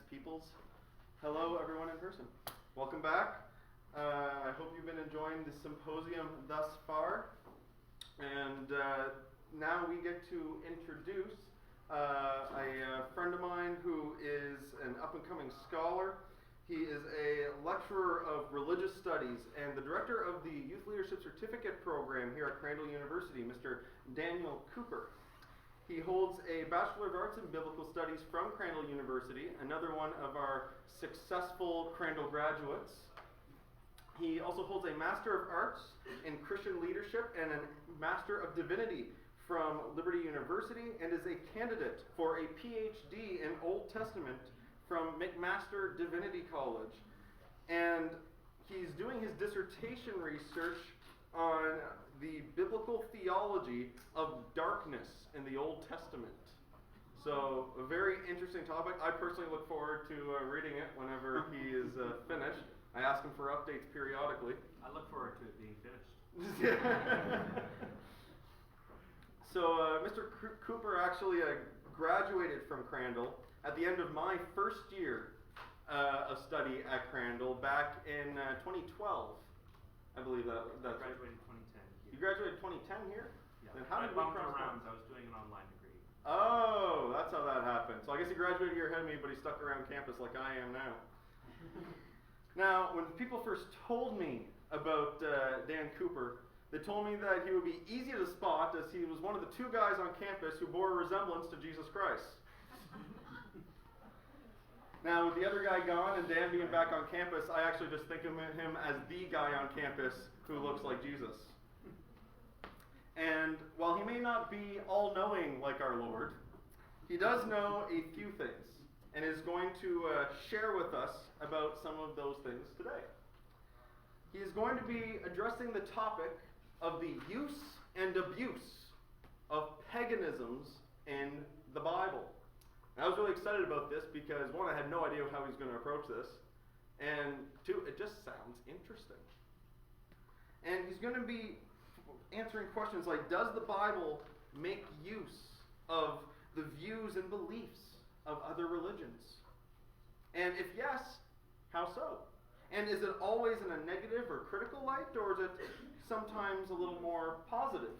peoples. Hello, everyone in person. Welcome back. I hope you've been enjoying the symposium thus far. And now we get to introduce a friend of mine who is an up-and-coming scholar. He is a lecturer of religious studies and the director of the Youth Leadership Certificate Program here at Crandall University, Mr. Daniel Cooper. He holds a Bachelor of Arts in Biblical Studies from Crandall University, another one of our successful Crandall graduates. He also holds a Master of Arts in Christian Leadership and a Master of Divinity from Liberty University, and is a candidate for a PhD in Old Testament from McMaster Divinity College. And he's doing his dissertation research on the biblical theology of darkness in the Old Testament. So, a very interesting topic. I personally look forward to reading it whenever he is finished. I ask him for updates periodically. I look forward to it being finished. So, Mr. Cooper actually graduated from Crandall at the end of my first year of study at Crandall back in 2012. I believe that's I graduated in 2010. You graduated 2010 here? Yeah. Then how did we cross rounds? I was doing an online degree. Oh, that's how that happened. So I guess he graduated a year ahead of me, but he stuck around campus like I am now. Now, when people first told me about Dan Cooper, they told me that he would be easy to spot as he was one of the two guys on campus who bore a resemblance to Jesus Christ. Now, with the other guy gone and Dan being back on campus, I actually just think of him as the guy on campus who looks like Jesus. And while he may not be all-knowing like our Lord, he does know a few things and is going to share with us about some of those things today. He is going to be addressing the topic of the use and abuse of paganisms in the Bible. And I was really excited about this because, one, I had no idea how he was going to approach this, and two, it just sounds interesting. And he's going to be answering questions like, does the Bible make use of the views and beliefs of other religions? And if yes, how so? And is it always in a negative or critical light, or is it sometimes a little more positive?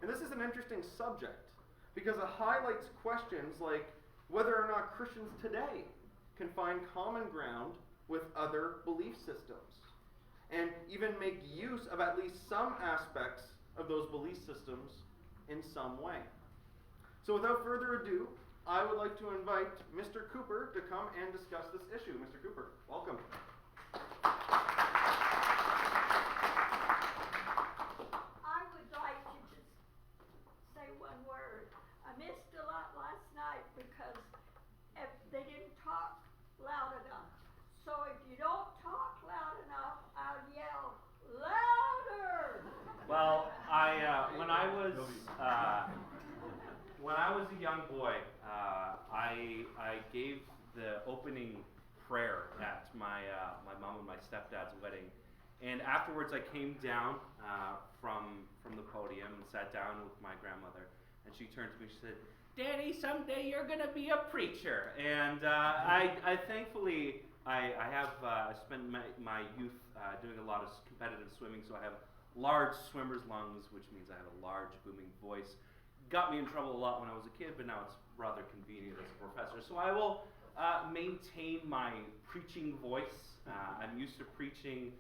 And this is an interesting subject because it highlights questions like whether or not Christians today can find common ground with other belief systems, and even make use of at least some aspects of those belief systems in some way. So without further ado, I would like to invite Mr. Cooper to come and discuss this issue. Mr. Cooper, welcome. I would like to just say one word. I missed a lot last night because if they didn't talk loud enough. So if you don't talk loud enough, I'll yell louder. Well, when I was a young boy, I gave the opening prayer at my mom and my stepdad's wedding, and afterwards I came down from the podium and sat down with my grandmother, and she turned to me and she said, "Danny, someday you're gonna be a preacher." And I thankfully have spent my youth doing a lot of competitive swimming, so I have large swimmer's lungs, which means I have a large booming voice. Got me in trouble a lot when I was a kid, but now it's rather convenient as a professor. So I will maintain my preaching voice. I'm used to preaching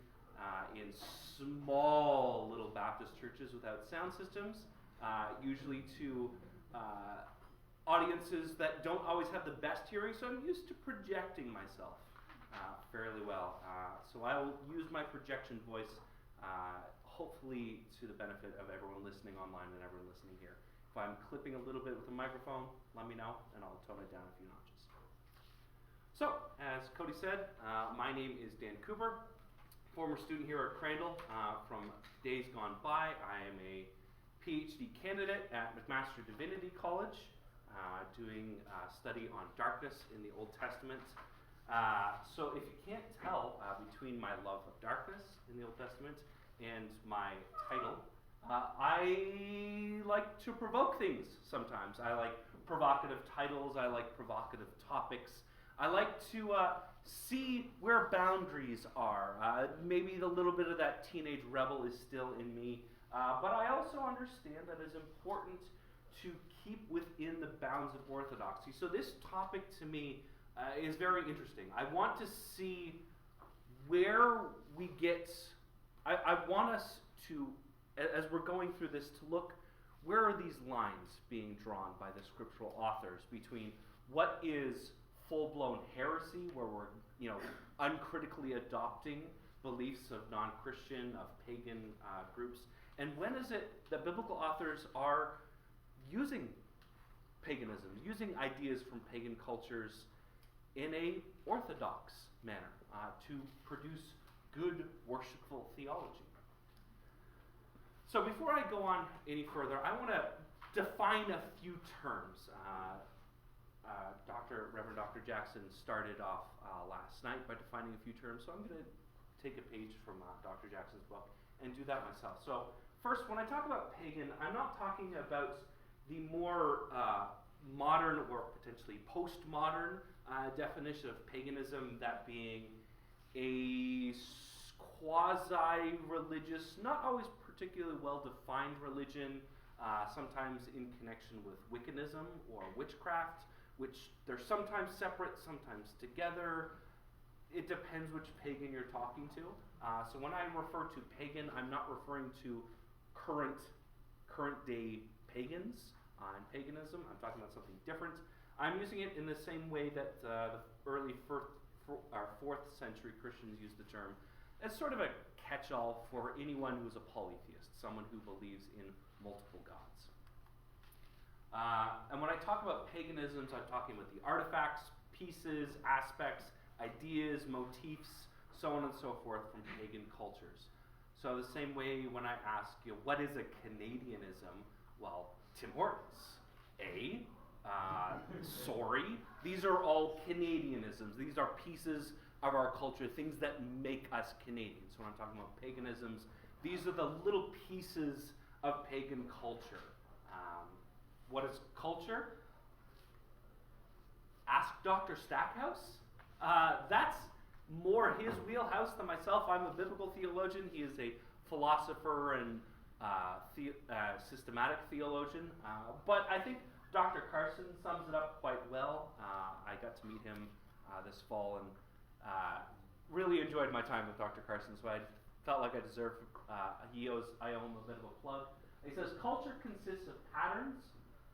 in small little Baptist churches without sound systems, usually to audiences that don't always have the best hearing, so I'm used to projecting myself fairly well. So I will use my projection voice, hopefully to the benefit of everyone listening online and everyone listening here. If I'm clipping a little bit with the microphone, let me know, and I'll tone it down a few notches. So, as Cody said, my name is Dan Cooper, former student here at Crandall from days gone by. I am a PhD candidate at McMaster Divinity College, doing study on darkness in the Old Testament. So if you can't tell between my love of darkness in the Old Testament and my title, I like to provoke things sometimes. I like provocative titles. I like provocative topics. I like to see where boundaries are. Maybe the little bit of that teenage rebel is still in me, but I also understand that it's important to keep within the bounds of orthodoxy. So this topic to me is very interesting. I want to see where we get, I want us to, as we're going through this, to look, where are these lines being drawn by the scriptural authors between what is full-blown heresy, where we're, uncritically adopting beliefs of non-Christian, of pagan groups, and when is it that biblical authors are using paganism, using ideas from pagan cultures in a orthodox manner to produce good worshipful theology. So before I go on any further, I want to define a few terms. Reverend Dr. Jackson started off last night by defining a few terms, so I'm going to take a page from Dr. Jackson's book and do that myself. So first, when I talk about pagan, I'm not talking about the more modern or potentially postmodern definition of paganism, that being a quasi-religious, not always particularly well-defined religion, sometimes in connection with Wiccanism or witchcraft, which they're sometimes separate, sometimes together. It depends which pagan you're talking to. So when I refer to pagan, I'm not referring to current day pagans and paganism. I'm talking about something different. I'm using it in the same way that the early 4th century Christians used the term as sort of a catch-all for anyone who's a polytheist, someone who believes in multiple gods. And when I talk about paganisms, I'm talking about the artifacts, pieces, aspects, ideas, motifs, so on and so forth from pagan cultures. So the same way when I ask you, what is a Canadianism? Well, Tim Hortons. Sorry. These are all Canadianisms. These are pieces of our culture, things that make us Canadians. So when I'm talking about paganisms, these are the little pieces of pagan culture. What is culture? Ask Dr. Stackhouse. That's more his wheelhouse than myself. I'm a biblical theologian. He is a philosopher and systematic theologian. But I think Dr. Carson sums it up quite well. I got to meet him this fall and really enjoyed my time with Dr. Carson, so I felt like I deserved, I owe him a bit of a plug. He says, culture consists of patterns,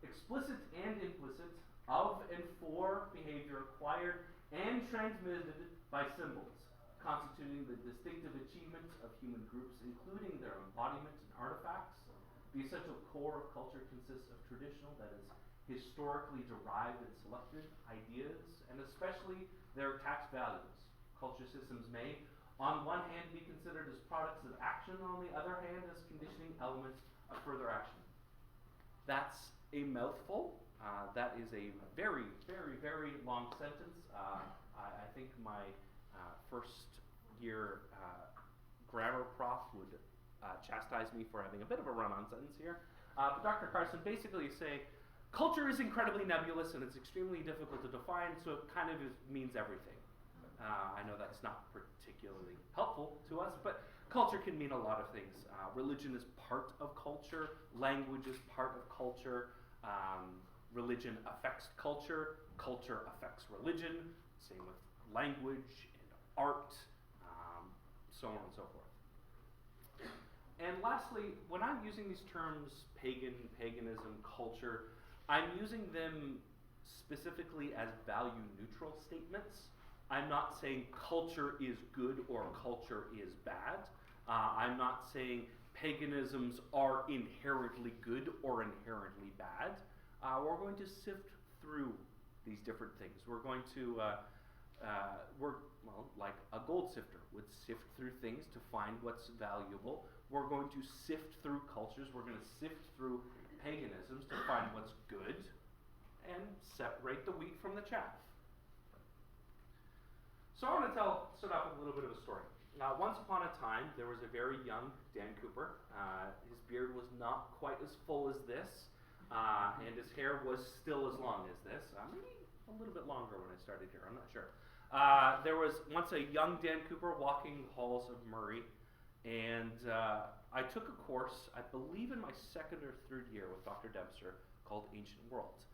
explicit and implicit, of and for behavior acquired and transmitted by symbols, constituting the distinctive achievements of human groups, including their embodiment and artifacts. The essential core of culture consists of traditional, that is, historically derived and selected ideas, and especially their attached values. Culture systems may, on one hand, be considered as products of action, and on the other hand, as conditioning elements of further action. That's a mouthful. That is a very, very, very long sentence. I think my first year grammar prof would chastise me for having a bit of a run-on sentence here. But Dr. Carson basically say, culture is incredibly nebulous and it's extremely difficult to define, so it kind of means everything. I know that's not particularly helpful to us, but culture can mean a lot of things. Religion is part of culture. Language is part of culture. Religion affects culture. Culture affects religion. Same with language and art, so on and so forth. And lastly, when I'm using these terms, pagan, paganism, culture, I'm using them specifically as value-neutral statements. I'm not saying culture is good or culture is bad. I'm not saying paganisms are inherently good or inherently bad. We're going to sift through these different things. We're going to, like a gold sifter would sift through things to find what's valuable. We're going to sift through cultures. We're going to sift through paganisms to find what's good and separate the wheat from the chaff. So I want to start off with a little bit of a story. Once upon a time, there was a very young Dan Cooper. His beard was not quite as full as this, and his hair was still as long as this, maybe a little bit longer when I started here, I'm not sure. There was once a young Dan Cooper walking halls of Murray, and I took a course, I believe in my second or third year with Dr. Dempster, called Ancient Worlds.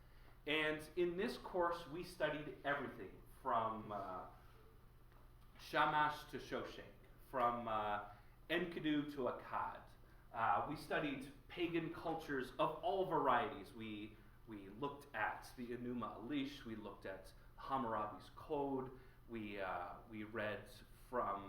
And in this course, we studied everything from Shamash to Shoshenq, from Enkidu to Akkad. We studied pagan cultures of all varieties. We looked at the Enuma Elish, we looked at Hammurabi's Code, we read from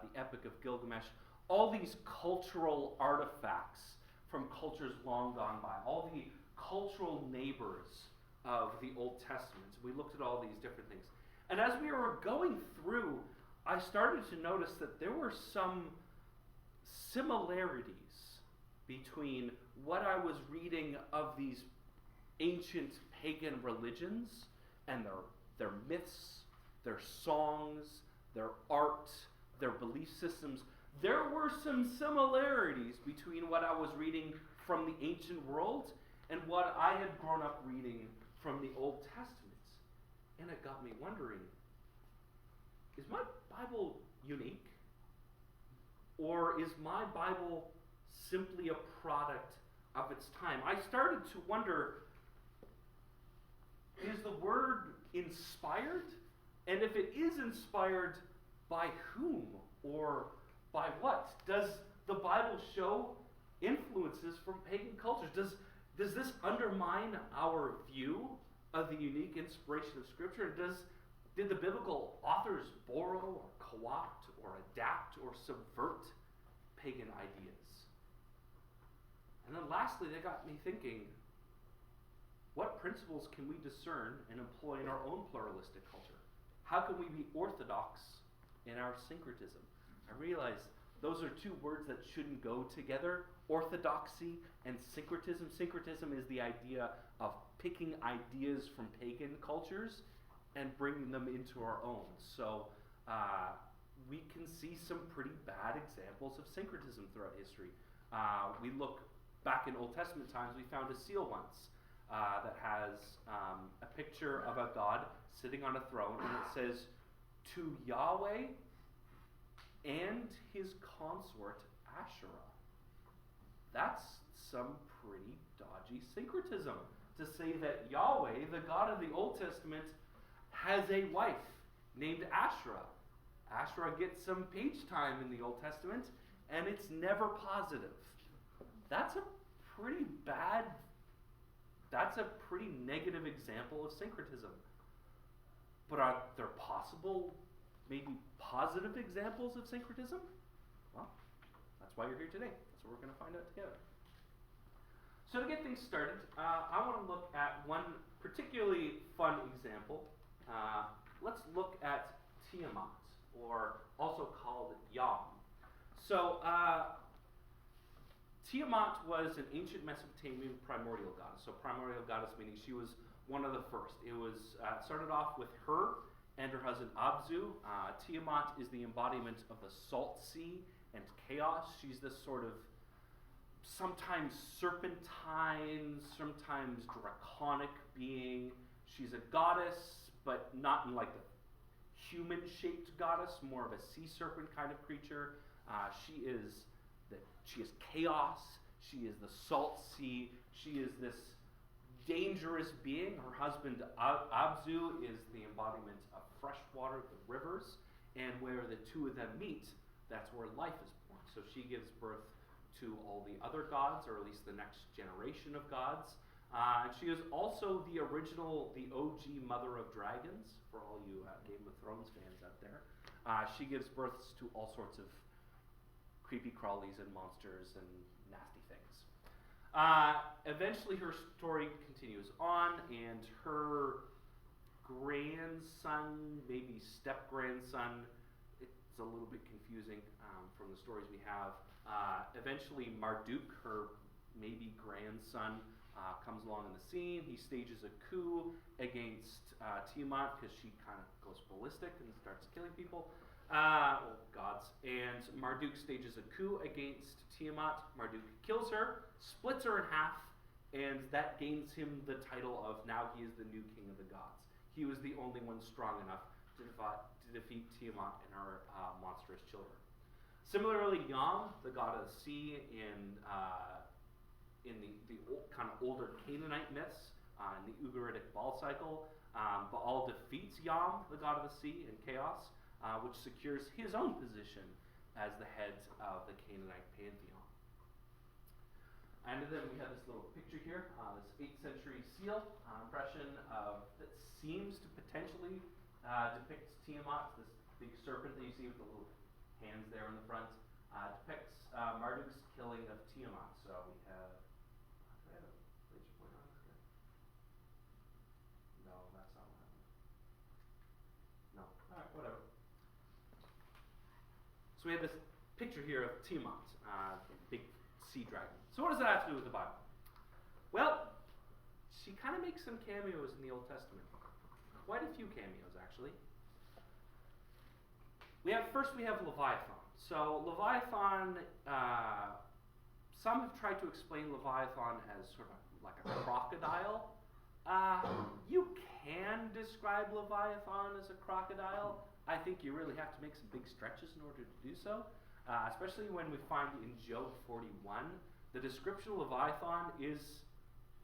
the Epic of Gilgamesh, all these cultural artifacts from cultures long gone by, all the cultural neighbors of the Old Testament. We looked at all these different things. And as we were going through, I started to notice that there were some similarities between what I was reading of these ancient pagan religions and their myths, their songs, their art, their belief systems. There were some similarities between what I was reading from the ancient world and what I had grown up reading from the Old Testament. And it got me wondering, is my Bible unique? Or is my Bible simply a product of its time? I started to wonder, is the word inspired? And if it is inspired, by whom or by what? Does the Bible show influences from pagan cultures? Does this undermine our view of the unique inspiration of Scripture? Did the biblical authors borrow or co-opt or adapt or subvert pagan ideas? And then lastly, they got me thinking, what principles can we discern and employ in our own pluralistic culture? How can we be orthodox in our syncretism? I realize those are two words that shouldn't go together, orthodoxy and syncretism. Syncretism is the idea of picking ideas from pagan cultures and bringing them into our own. So we can see some pretty bad examples of syncretism throughout history. We look back in Old Testament times, we found a seal once that has a picture of a god sitting on a throne, and it says, "To Yahweh and his consort Asherah." That's some pretty dodgy syncretism, to say that Yahweh, the God of the Old Testament, has a wife named Asherah. Asherah gets some page time in the Old Testament, and it's never positive. That's a pretty negative example of syncretism. But are there possible, maybe positive examples of syncretism? Well, that's why you're here today. That's what we're going to find out together. So to get things started, I want to look at one particularly fun example. Let's look at Tiamat, or also called Yam. So Tiamat was an ancient Mesopotamian primordial goddess. So primordial goddess meaning she was one of the first. It was started off with her and her husband Abzu. Tiamat is the embodiment of the salt sea and chaos. She's this sort of sometimes serpentine, sometimes draconic being. She's a goddess, but not in like the human-shaped goddess, more of a sea serpent kind of creature. She is chaos. She is the salt sea. She is this dangerous being. Her husband Abzu is the embodiment of fresh water, the rivers, and where the two of them meet, that's where life is born. So she gives birth to all the other gods, or at least the next generation of gods. And she is also the OG mother of dragons, for all you Game of Thrones fans out there. She gives birth to all sorts of creepy crawlies and monsters and nasty things. Eventually her story continues on, and her grandson, maybe step-grandson, it's a little bit confusing from the stories we have. Eventually Marduk, her maybe grandson, comes along in the scene. He stages a coup against Tiamat because she kind of goes ballistic and starts killing people. Gods. And Marduk stages a coup against Tiamat. Marduk kills her, splits her in half, And that gains him the title of now he is the new king of the gods. He was the only one strong enough to defeat Tiamat and her monstrous children. Similarly, Yam, the god of the sea, in the kind of older Canaanite myths, in the Ugaritic Baal cycle, Baal defeats Yam, the god of the sea, in chaos, which secures his own position as the head of the Canaanite pantheon. And then we have this little picture here, this 8th century seal impression that seems to potentially depict Tiamat, this big serpent that you see with the little hands there in the front, depicts Marduk's killing of Tiamat. So we have, do I have a laser pointer on this guy? No, that's not what happened. No, alright, whatever. So we have this picture here of Tiamat, the big sea dragon. So what does that have to do with the Bible? Well, she kind of makes some cameos in the Old Testament. Quite a few cameos, actually. First we have Leviathan. So Leviathan, some have tried to explain Leviathan as sort of like a crocodile. You can describe Leviathan as a crocodile. I think you really have to make some big stretches in order to do so, especially when we find in Job 41, the description of Leviathan is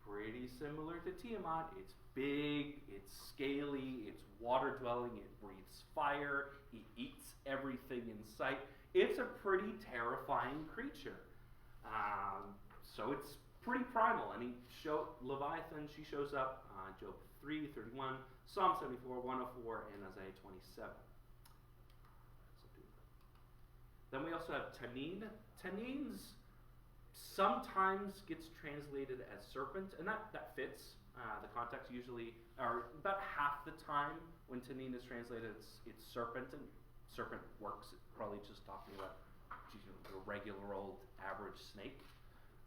pretty similar to Tiamat. It's big, it's scaly, it's water-dwelling, it breathes fire, it eats everything in sight. It's a pretty terrifying creature. So it's pretty primal, and Leviathan, she shows up Job 3, 31, Psalm 74, 104, and Isaiah 27. Then we also have Tanin. Tanin's sometimes gets translated as serpent, and that fits the context usually, or about half the time when Tanin is translated, it's serpent, and serpent works. It's probably just talking about a regular old average snake.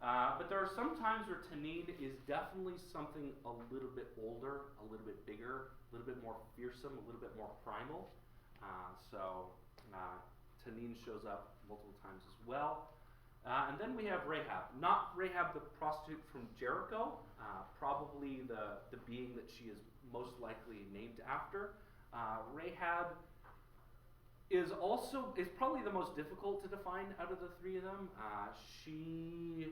But there are some times where Tanin is definitely something a little bit older, a little bit bigger, a little bit more fearsome, a little bit more primal. Tanin shows up multiple times as well. And then we have Rahab. Not Rahab the prostitute from Jericho, probably the being that she is most likely named after. Rahab is probably the most difficult to define out of the three of them. She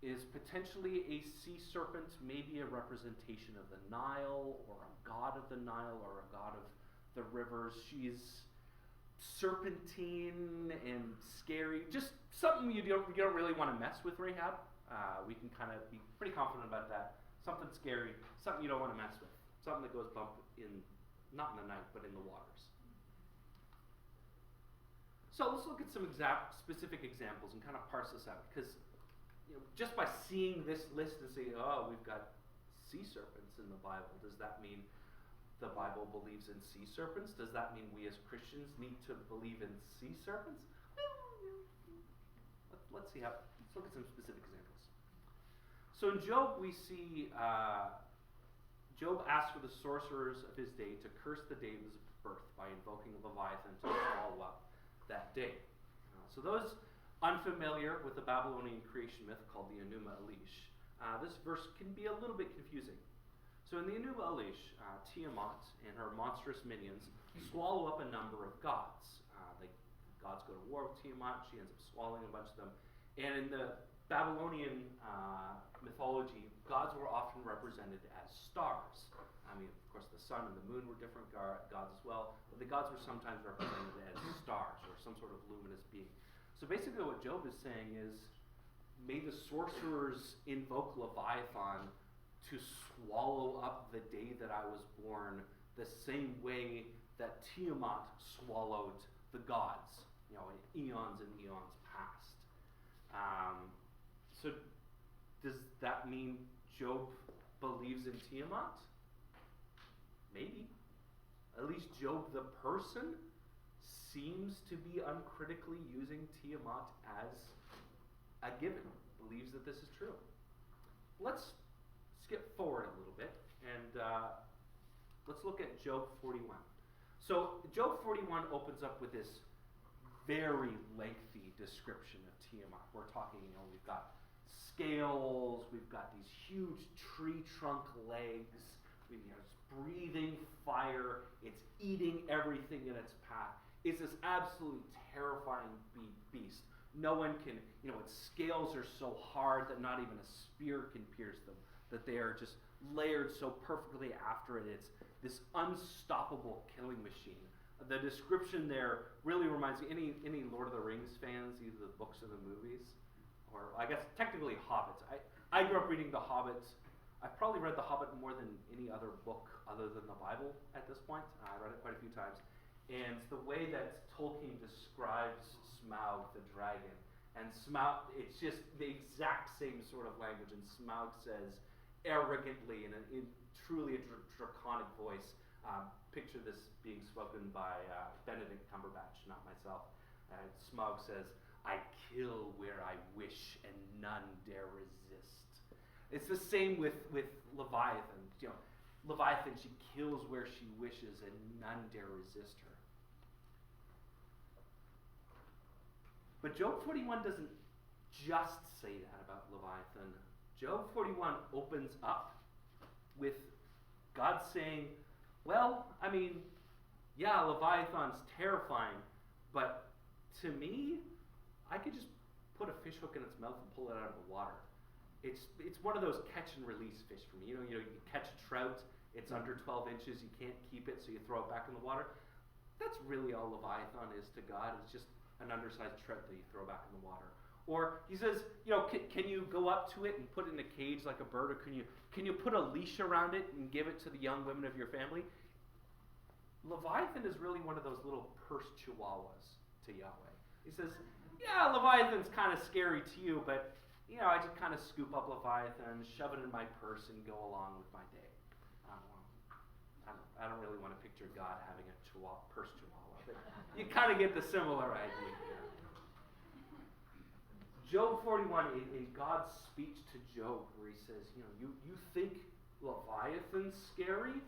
is potentially a sea serpent, maybe a representation of the Nile, or a god of the Nile, or a god of the rivers. She's serpentine and scary, just something you don't really want to mess with Rahab. We can kind of be pretty confident about that. Something scary, something you don't want to mess with, something that goes bump in, not in the night, but in the waters. So let's look at some specific examples and kind of parse this out, because just by seeing this list and saying, oh, we've got sea serpents in the Bible, does that mean the Bible believes in sea serpents? Does that mean we as Christians need to believe in sea serpents? Let's look at some specific examples. So in Job, we see Job asks for the sorcerers of his day to curse the day of his birth by invoking Leviathan to swallow up that day. So those unfamiliar with the Babylonian creation myth called the Enuma Elish, this verse can be a little bit confusing. So in the Enuma Elish, Tiamat and her monstrous minions swallow up a number of gods. Gods go to war with Tiamat, she ends up swallowing a bunch of them. And in the Babylonian mythology, gods were often represented as stars. I mean, of course, the sun and the moon were different gods as well, but the gods were sometimes represented as stars or some sort of luminous being. So basically what Job is saying is, may the sorcerers invoke Leviathan to swallow up the day that I was born, the same way that Tiamat swallowed the gods, in eons and eons past. So does that mean Job believes in Tiamat? Maybe. At least Job the person seems to be uncritically using Tiamat as a given, believes that this is true. Let's skip forward a little bit and let's look at Job 41. So Job 41 opens up with this very lengthy description of Tiamat. We're talking, we've got scales. We've got these huge tree trunk legs. It's breathing fire. It's eating everything in its path. It's this absolutely terrifying beast. No one can, its scales are so hard that not even a spear can pierce them, that they are just layered so perfectly after it. It's this unstoppable killing machine. The description there really reminds me, any Lord of the Rings fans, either the books or the movies, or I guess technically Hobbits. I grew up reading The Hobbit. I've probably read The Hobbit more than any other book other than the Bible at this point. I read it quite a few times. And the way that Tolkien describes Smaug the dragon, and Smaug, it's just the exact same sort of language, and Smaug says arrogantly in truly a draconic voice, picture this being spoken by Benedict Cumberbatch, not myself. Smaug says, "I kill where I wish, and none dare resist." It's the same with Leviathan. Leviathan, she kills where she wishes, and none dare resist her. But Job 41 doesn't just say that about Leviathan. Job 41 opens up with God saying, well, Leviathan's terrifying, but to me, I could just put a fish hook in its mouth and pull it out of the water. It's one of those catch and release fish for me. You catch a trout, it's under 12 inches, you can't keep it, so you throw it back in the water. That's really all Leviathan is to God. It's just an undersized trout that you throw back in the water. Or he says, can you go up to it and put it in a cage like a bird, or can you put a leash around it and give it to the young women of your family? Leviathan is really one of those little purse chihuahuas to Yahweh. He says, yeah, Leviathan's kind of scary to you, but I just kind of scoop up Leviathan, shove it in my purse, and go along with my day. I don't really want to picture God having a purse chihuahua, but you kind of get the similar idea here. Job 41, in God's speech to Job, where he says, you think Leviathan's scary?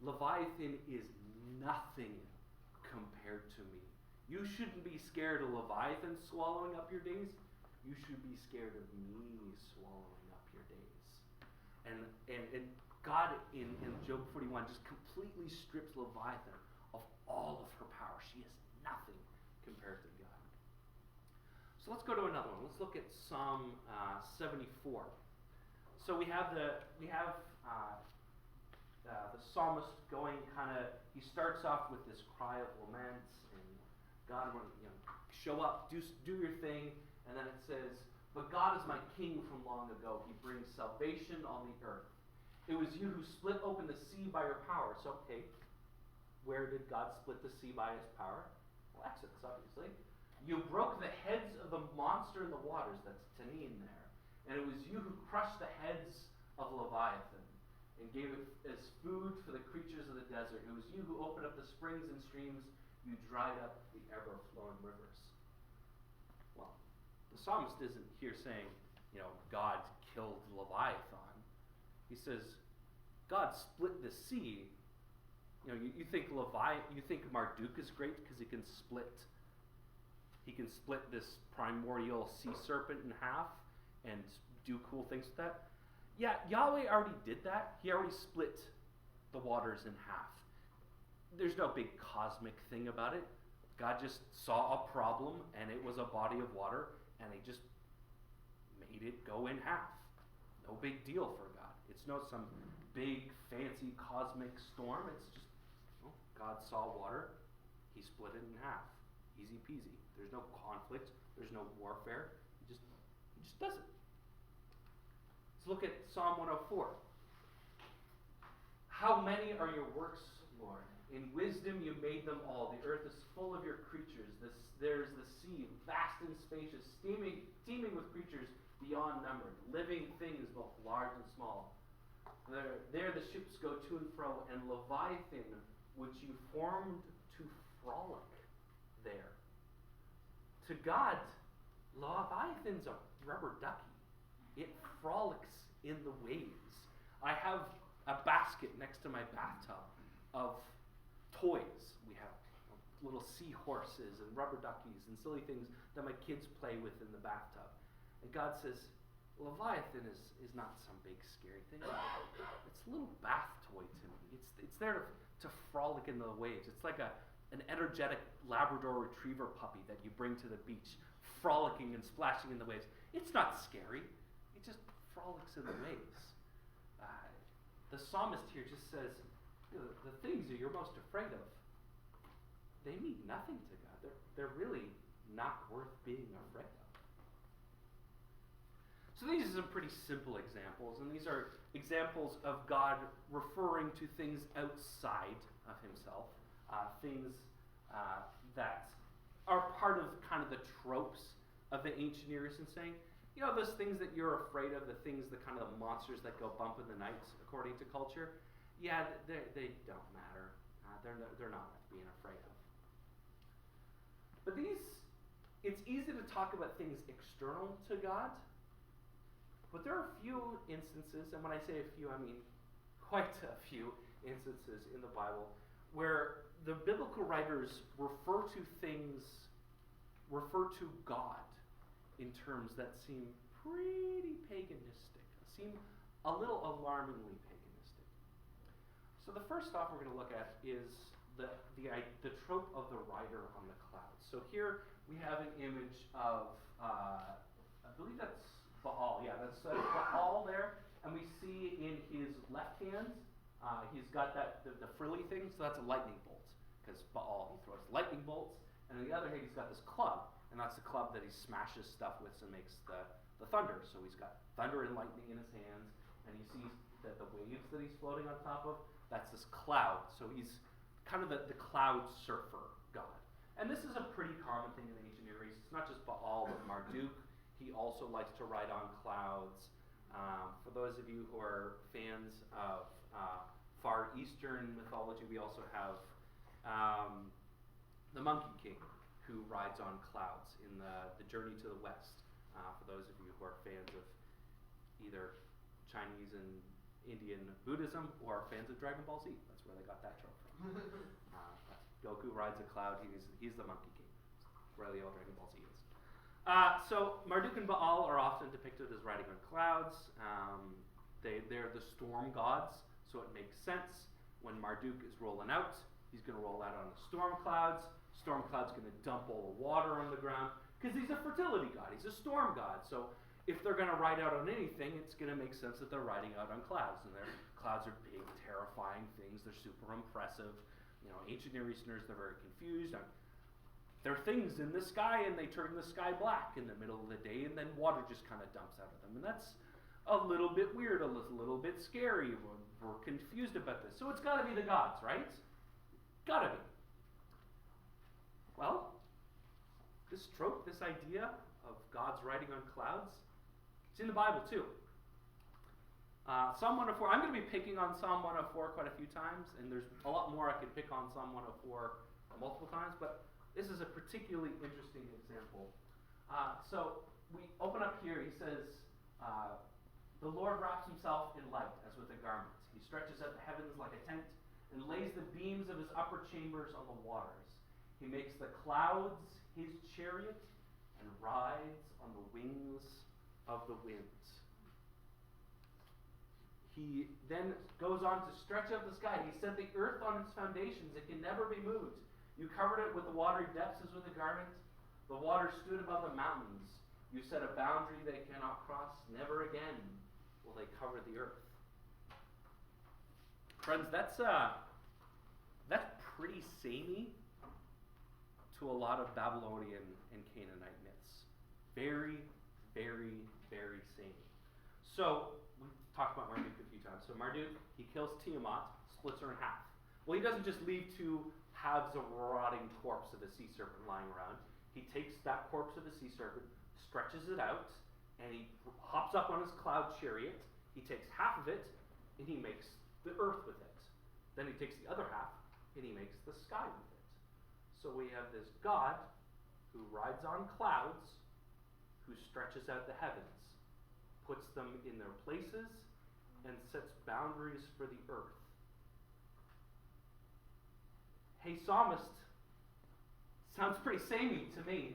Leviathan is nothing compared to me. You shouldn't be scared of Leviathan swallowing up your days. You should be scared of me swallowing up your days. And God in Job 41 just completely strips Leviathan of all of her power. She is nothing compared to God. So let's go to another one. Let's look at Psalm 74. So we have the psalmist going he starts off with this cry of lament, and God, show up, do your thing, and then it says, but God is my king from long ago. He brings salvation on the earth. It was you who split open the sea by your power. So, okay, where did God split the sea by his power? Well, Exodus, obviously. You broke the heads of the monster in the waters, that's Tanin there. And it was you who crushed the heads of Leviathan and gave it as food for the creatures of the desert. It was you who opened up the springs and streams. You dried up the ever-flowing rivers. Well, the psalmist isn't here saying, God killed Leviathan. He says, God split the sea. You think Marduk is great because he can split this primordial sea serpent in half and do cool things with that. Yeah, Yahweh already did that. He already split the waters in half. There's no big cosmic thing about it. God just saw a problem, and it was a body of water, and he just made it go in half. No big deal for God. It's not some big, fancy, cosmic storm. It's just, God saw water. He split it in half. Easy peasy. There's no conflict. There's no warfare. He just does it. Let's look at Psalm 104. How many are your works, Lord? In wisdom you made them all. The earth is full of your creatures. There's the sea, vast and spacious, teeming with creatures beyond number, living things both large and small. There the ships go to and fro, and Leviathan, which you formed to frolic there. To God, Leviathan's a rubber ducky. It frolics in the waves. I have a basket next to my bathtub of toys. We have little seahorses and rubber duckies and silly things that my kids play with in the bathtub. And God says, Leviathan is not some big scary thing. It's a little bath toy to me. It's there to frolic in the waves. It's like an energetic Labrador Retriever puppy that you bring to the beach, frolicking and splashing in the waves. It's not scary. It just frolics in the waves. The psalmist here just says, the things that you're most afraid of, they mean nothing to God. They're really not worth being afraid of. So these are some pretty simple examples, and these are examples of God referring to things outside of himself, things that are part of kind of the tropes of the ancient Near East, and saying, those things that you're afraid of, the things, the kind of the monsters that go bump in the night, according to culture, they don't matter. They're not worth being afraid of. But it's easy to talk about things external to God, but there are a few instances, and when I say a few, I mean quite a few instances in the Bible, where the biblical writers refer to God in terms that seem pretty paganistic, seem a little alarmingly paganistic. So the first off we're going to look at is the trope of the rider on the clouds. So here we have an image of, I believe that's Baal. Yeah, that's Baal there, and we see in his left hand, he's got the frilly thing, so that's a lightning bolt, because Baal, he throws lightning bolts, and on the other hand, he's got this club, and that's the club that he smashes stuff with and makes the thunder. So he's got thunder and lightning in his hands, and he sees that the waves that he's floating on top of, that's this cloud. So he's kind of the cloud surfer god. And this is a pretty common thing in the ancient Near East. It's not just Baal, but Marduk. He also likes to ride on clouds. For those of you who are fans of Far Eastern mythology, we also have the Monkey King, who rides on clouds in the Journey to the West. For those of you who are fans of either Chinese and Indian Buddhism or fans of Dragon Ball Z, that's where they got that trope from. Goku rides a cloud. He's the Monkey King. That's where the old Dragon Ball Z is. So Marduk and Baal are often depicted as riding on clouds. They're the storm gods, so it makes sense. When Marduk is rolling out, he's going to roll out on the storm clouds. Storm cloud's going to dump all the water on the ground, because he's a fertility god. He's a storm god. So if they're going to ride out on anything, it's going to make sense that they're riding out on clouds. And their clouds are big, terrifying things. They're super impressive. Ancient Near Easterners, they're very confused. There are things in the sky, and they turn the sky black in the middle of the day, and then water just kind of dumps out of them. And that's a little bit weird, a little bit scary. We're confused about this. So it's got to be the gods, right? Got to be. Well, this trope, this idea of gods riding on clouds, it's in the Bible too. Psalm 104, I'm going to be picking on Psalm 104 quite a few times, and there's a lot more I could pick on Psalm 104 multiple times, but this is a particularly interesting example. So we open up here, he says, the Lord wraps himself in light as with a garment. He stretches out the heavens like a tent and lays the beams of his upper chambers on the waters. He makes the clouds his chariot and rides on the wings of the winds. He then goes on to stretch out the sky. He set the earth on its foundations. It can never be moved. You covered it with the watery depths as with a garment. The water stood above the mountains. You set a boundary they cannot cross. Never again will they cover the earth. Friends, that's pretty samey to a lot of Babylonian and Canaanite myths. Very, very, very samey. So, we've talked about Marduk a few times. So Marduk, he kills Tiamat, splits her in half. Well, he doesn't just leave two halves of a rotting corpse of a sea serpent lying around. He takes that corpse of a sea serpent, stretches it out, and he hops up on his cloud chariot. He takes half of it, and he makes the earth with it. Then he takes the other half, and he makes the sky with it. So we have this God who rides on clouds, who stretches out the heavens, puts them in their places, and sets boundaries for the earth. Hey, psalmist, sounds pretty samey to me.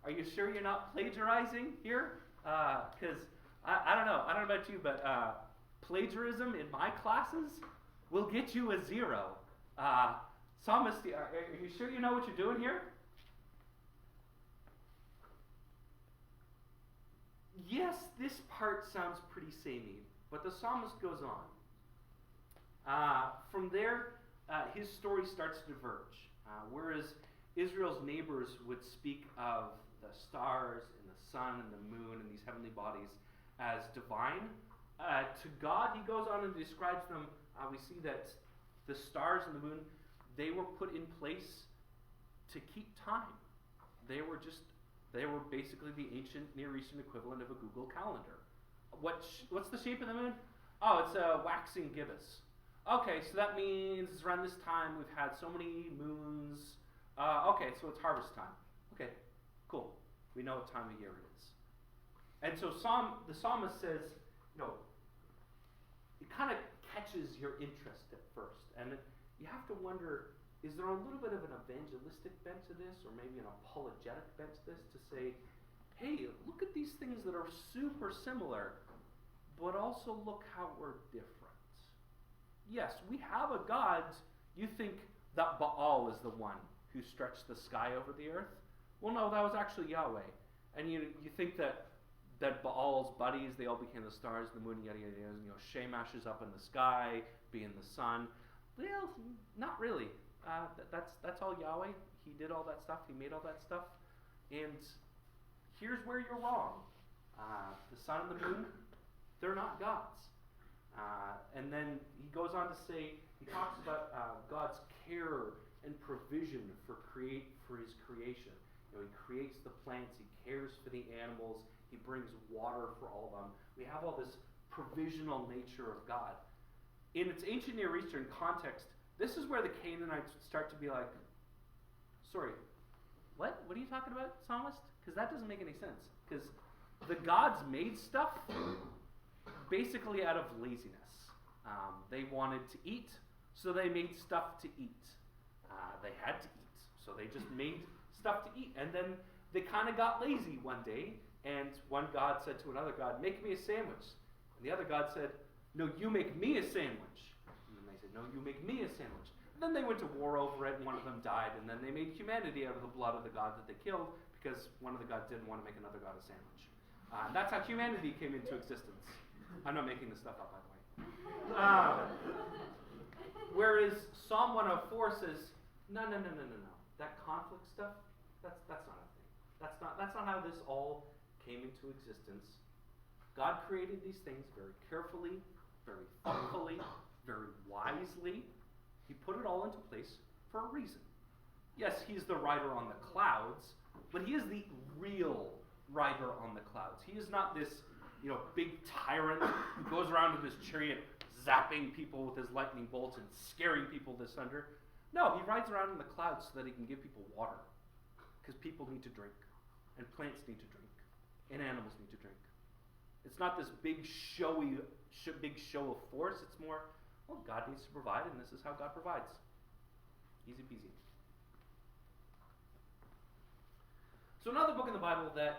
Are you sure you're not plagiarizing here? Because I don't know. I don't know about you, but plagiarism in my classes will get you a 0. Psalmist, are you sure you know what you're doing here? Yes, this part sounds pretty samey, but the psalmist goes on. From there, his story starts to diverge. Whereas Israel's neighbors would speak of the stars and the sun and the moon and these heavenly bodies as divine, to God, he goes on and describes them. We see that the stars and the moon, they were put in place to keep time. They were basically the ancient Near Eastern equivalent of a Google Calendar. What's the shape of the moon? Oh, it's a waxing gibbous. Okay, so that means around this time we've had so many moons. Okay, so it's harvest time. Okay, cool. We know what time of year it is. And so the psalmist says, it kind of catches your interest at first. And you have to wonder, is there a little bit of an evangelistic bent to this, or maybe an apologetic bent to this, to say, hey, look at these things that are super similar, but also look how we're different. Yes, we have a God. You think that Baal is the one who stretched the sky over the earth? Well, no, that was actually Yahweh. And you think that Baal's buddies, they all became the stars, the moon, yada yada yada. Shamash is up in the sky, being the sun. Well, not really. That's all Yahweh. He did all that stuff. He made all that stuff. And here's where you're wrong. The sun and the moon, they're not gods. And then he goes on to say, he talks about God's care and provision for his creation. He creates the plants, he cares for the animals, he brings water for all of them. We have all this provisional nature of God. In its ancient Near Eastern context, this is where the Canaanites start to be like, sorry, what? What are you talking about, psalmist? Because that doesn't make any sense. Because the gods made stuff basically out of laziness. They wanted to eat, so they made stuff to eat. They had to eat, so they just made stuff to eat. And then they kind of got lazy one day, and one god said to another god, make me a sandwich. And the other god said, no, you make me a sandwich. And then they said, no, you make me a sandwich. And then they went to war over it, and one of them died, and then they made humanity out of the blood of the god that they killed, because one of the gods didn't want to make another god a sandwich. And that's how humanity came into existence. I'm not making this stuff up, by the way. Whereas Psalm 104 says, no. That conflict stuff, that's not a thing. That's not how this all came into existence. God created these things very carefully, very thoughtfully, very wisely. He put it all into place for a reason. Yes, he's the rider on the clouds, but he is the real rider on the clouds. He is not this, big tyrant who goes around in his chariot zapping people with his lightning bolts and scaring people this thunder. No, he rides around in the clouds so that he can give people water. Because people need to drink, and plants need to drink, and animals need to drink. It's not this big show of force. It's more, well, God needs to provide, and this is how God provides. Easy peasy. So another book in the Bible that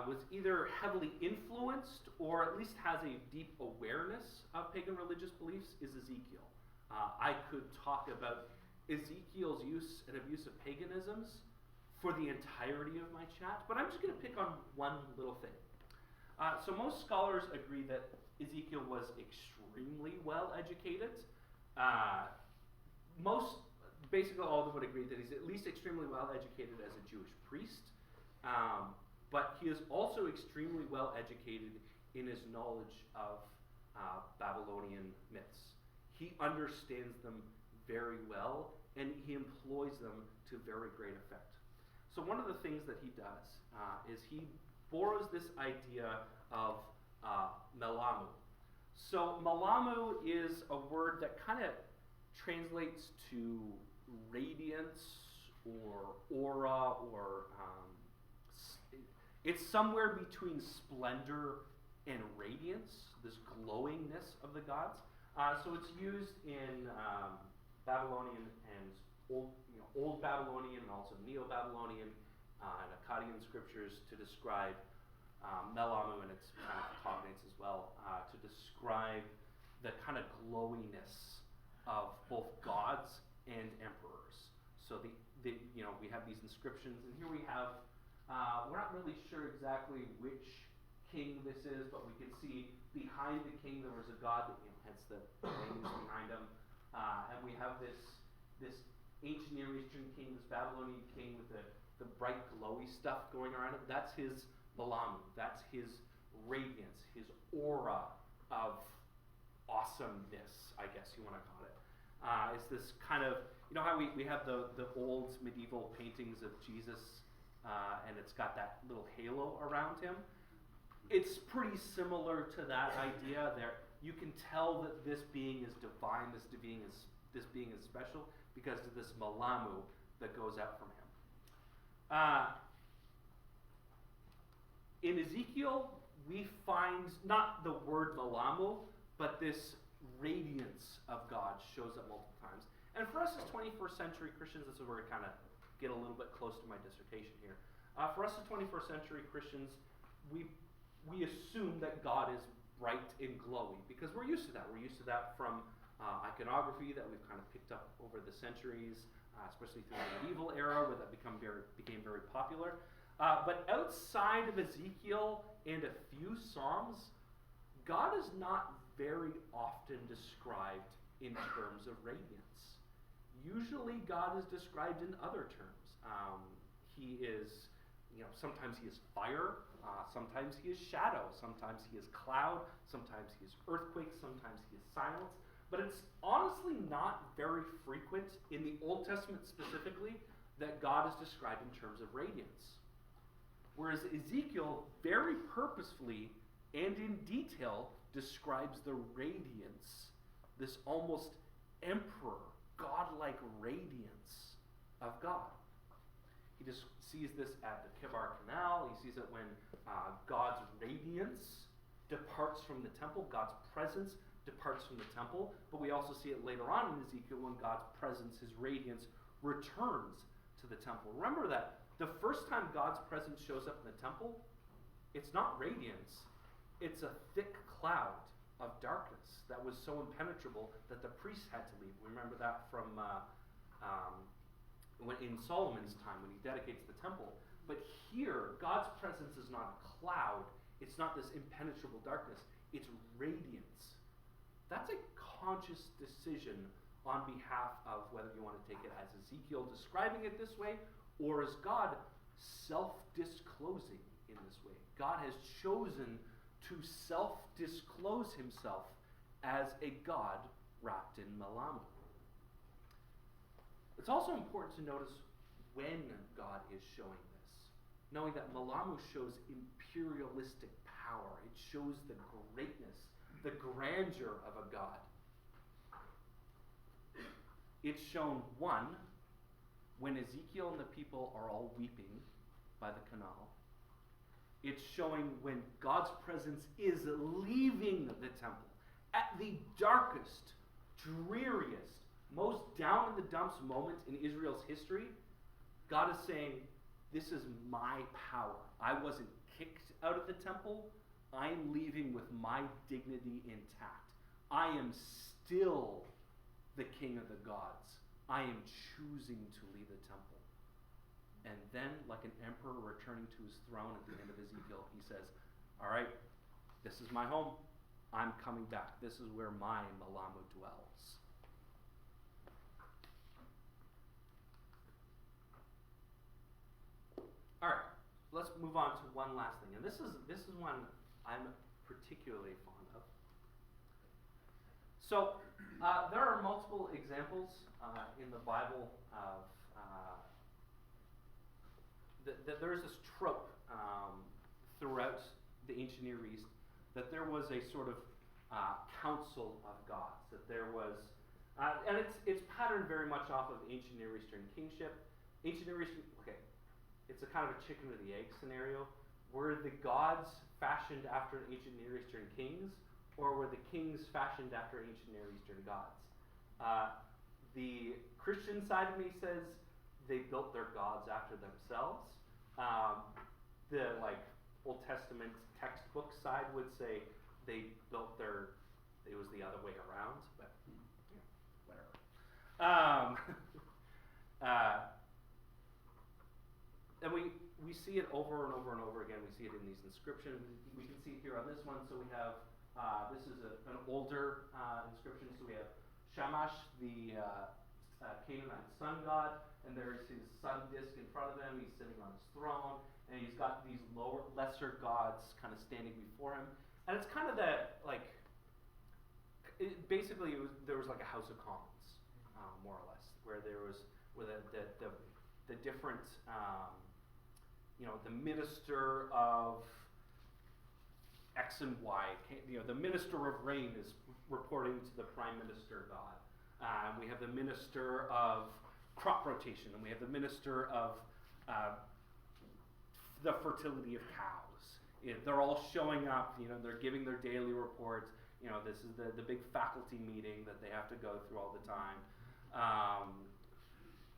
was either heavily influenced or at least has a deep awareness of pagan religious beliefs is Ezekiel. I could talk about Ezekiel's use and abuse of paganisms for the entirety of my chat, but I'm just going to pick on one little thing. So most scholars agree that Ezekiel was extremely well educated. Basically all of them would agree that he's at least extremely well educated as a Jewish priest. But he is also extremely well educated in his knowledge of Babylonian myths. He understands them very well, and he employs them to very great effect. So one of the things that he does is he borrows this idea of melamu. So melamu is a word that kind of translates to radiance or aura or it's somewhere between splendor and radiance, this glowingness of the gods. So it's used in Babylonian and Old Babylonian and also Neo-Babylonian and Akkadian scriptures to describe Melamu and its kind of cognates as well, to describe the kind of glowiness of both gods and emperors. So we have these inscriptions, and here we have, we're not really sure exactly which king this is, but we can see behind the king there was a god, that, hence the names behind him, and we have this ancient Near Eastern king, this Babylonian king with the bright glowy stuff going around him. That's his Melamu. That's his radiance, his aura of awesomeness, I guess you want to call it. It's this kind of, how we have the old medieval paintings of Jesus, and it's got that little halo around him. It's pretty similar to that idea there. You can tell that this being is divine, this being is special, because of this Melamu that goes out from him. In Ezekiel, we find not the word Melamu, but this radiance of God shows up multiple times. And for us as 21st century Christians, this is where I kind of get a little bit close to my dissertation here. For us as 21st century Christians, we assume that God is bright and glowy because we're used to that. We're used to that from iconography that we've kind of picked up over the centuries, especially through the medieval era, where that became very popular. But outside of Ezekiel and a few Psalms, God is not very often described in terms of radiance. Usually God is described in other terms. He is, sometimes he is fire, sometimes he is shadow, sometimes he is cloud, sometimes he is earthquake, sometimes he is silence. But it's honestly not very frequent in the Old Testament specifically that God is described in terms of radiance. Whereas Ezekiel very purposefully and in detail describes the radiance, this almost emperor, godlike radiance of God. He just sees this at the Kibar Canal. He sees it when God's radiance departs from the temple, God's presence departs from the temple, but we also see it later on in Ezekiel when God's presence, his radiance, returns to the temple. Remember that the first time God's presence shows up in the temple, it's not radiance, it's a thick cloud of darkness that was so impenetrable that the priests had to leave. Remember that from in Solomon's time when he dedicates the temple. But here, God's presence is not a cloud, it's not this impenetrable darkness, it's radiance. That's a conscious decision on behalf of whether you want to take it as Ezekiel describing it this way, or as God self-disclosing in this way. God has chosen to self-disclose himself as a God wrapped in Melamu. It's also important to notice when God is showing this, knowing that Melamu shows imperialistic power. It shows the greatness, the grandeur of a god. It's shown, one, when Ezekiel and the people are all weeping by the canal. It's showing when God's presence is leaving the temple. At the darkest, dreariest, most down in the dumps moment in Israel's history, God is saying, this is my power. I wasn't kicked out of the temple. I am leaving with my dignity intact. I am still the king of the gods. I am choosing to leave the temple. And then, like an emperor returning to his throne at the end of Ezekiel, he says, all right, this is my home. I'm coming back. This is where my Melamu dwells. All right, let's move on to one last thing. And this is one I'm particularly fond of. So, there are multiple examples in the Bible of there's this trope throughout the ancient Near East that there was a sort of council of gods, that there was, and it's patterned very much off of ancient Near Eastern kingship. Ancient Near Eastern, okay, it's a kind of a chicken or the egg scenario. Were the gods fashioned after ancient Near Eastern kings, or were the kings fashioned after ancient Near Eastern gods? The Christian side of me says they built their gods after themselves. The like Old Testament textbook side would say they built it was the other way around, but whatever. And we see it over and over and over again. We see it in these inscriptions. We can see it here on this one. So we have, this is an older inscription. So we have Shamash, the Canaanite sun god, and there's his sun disk in front of him. He's sitting on his throne, and he's got these lesser gods kind of standing before him. And it's kind of that, like, there was like a House of Commons, more or less, where there was the different, the minister of X and Y, the minister of rain is reporting to the prime minister god. We have the minister of crop rotation, and we have the minister of the fertility of cows. They're all showing up, they're giving their daily reports. This is the big faculty meeting that they have to go through all the time.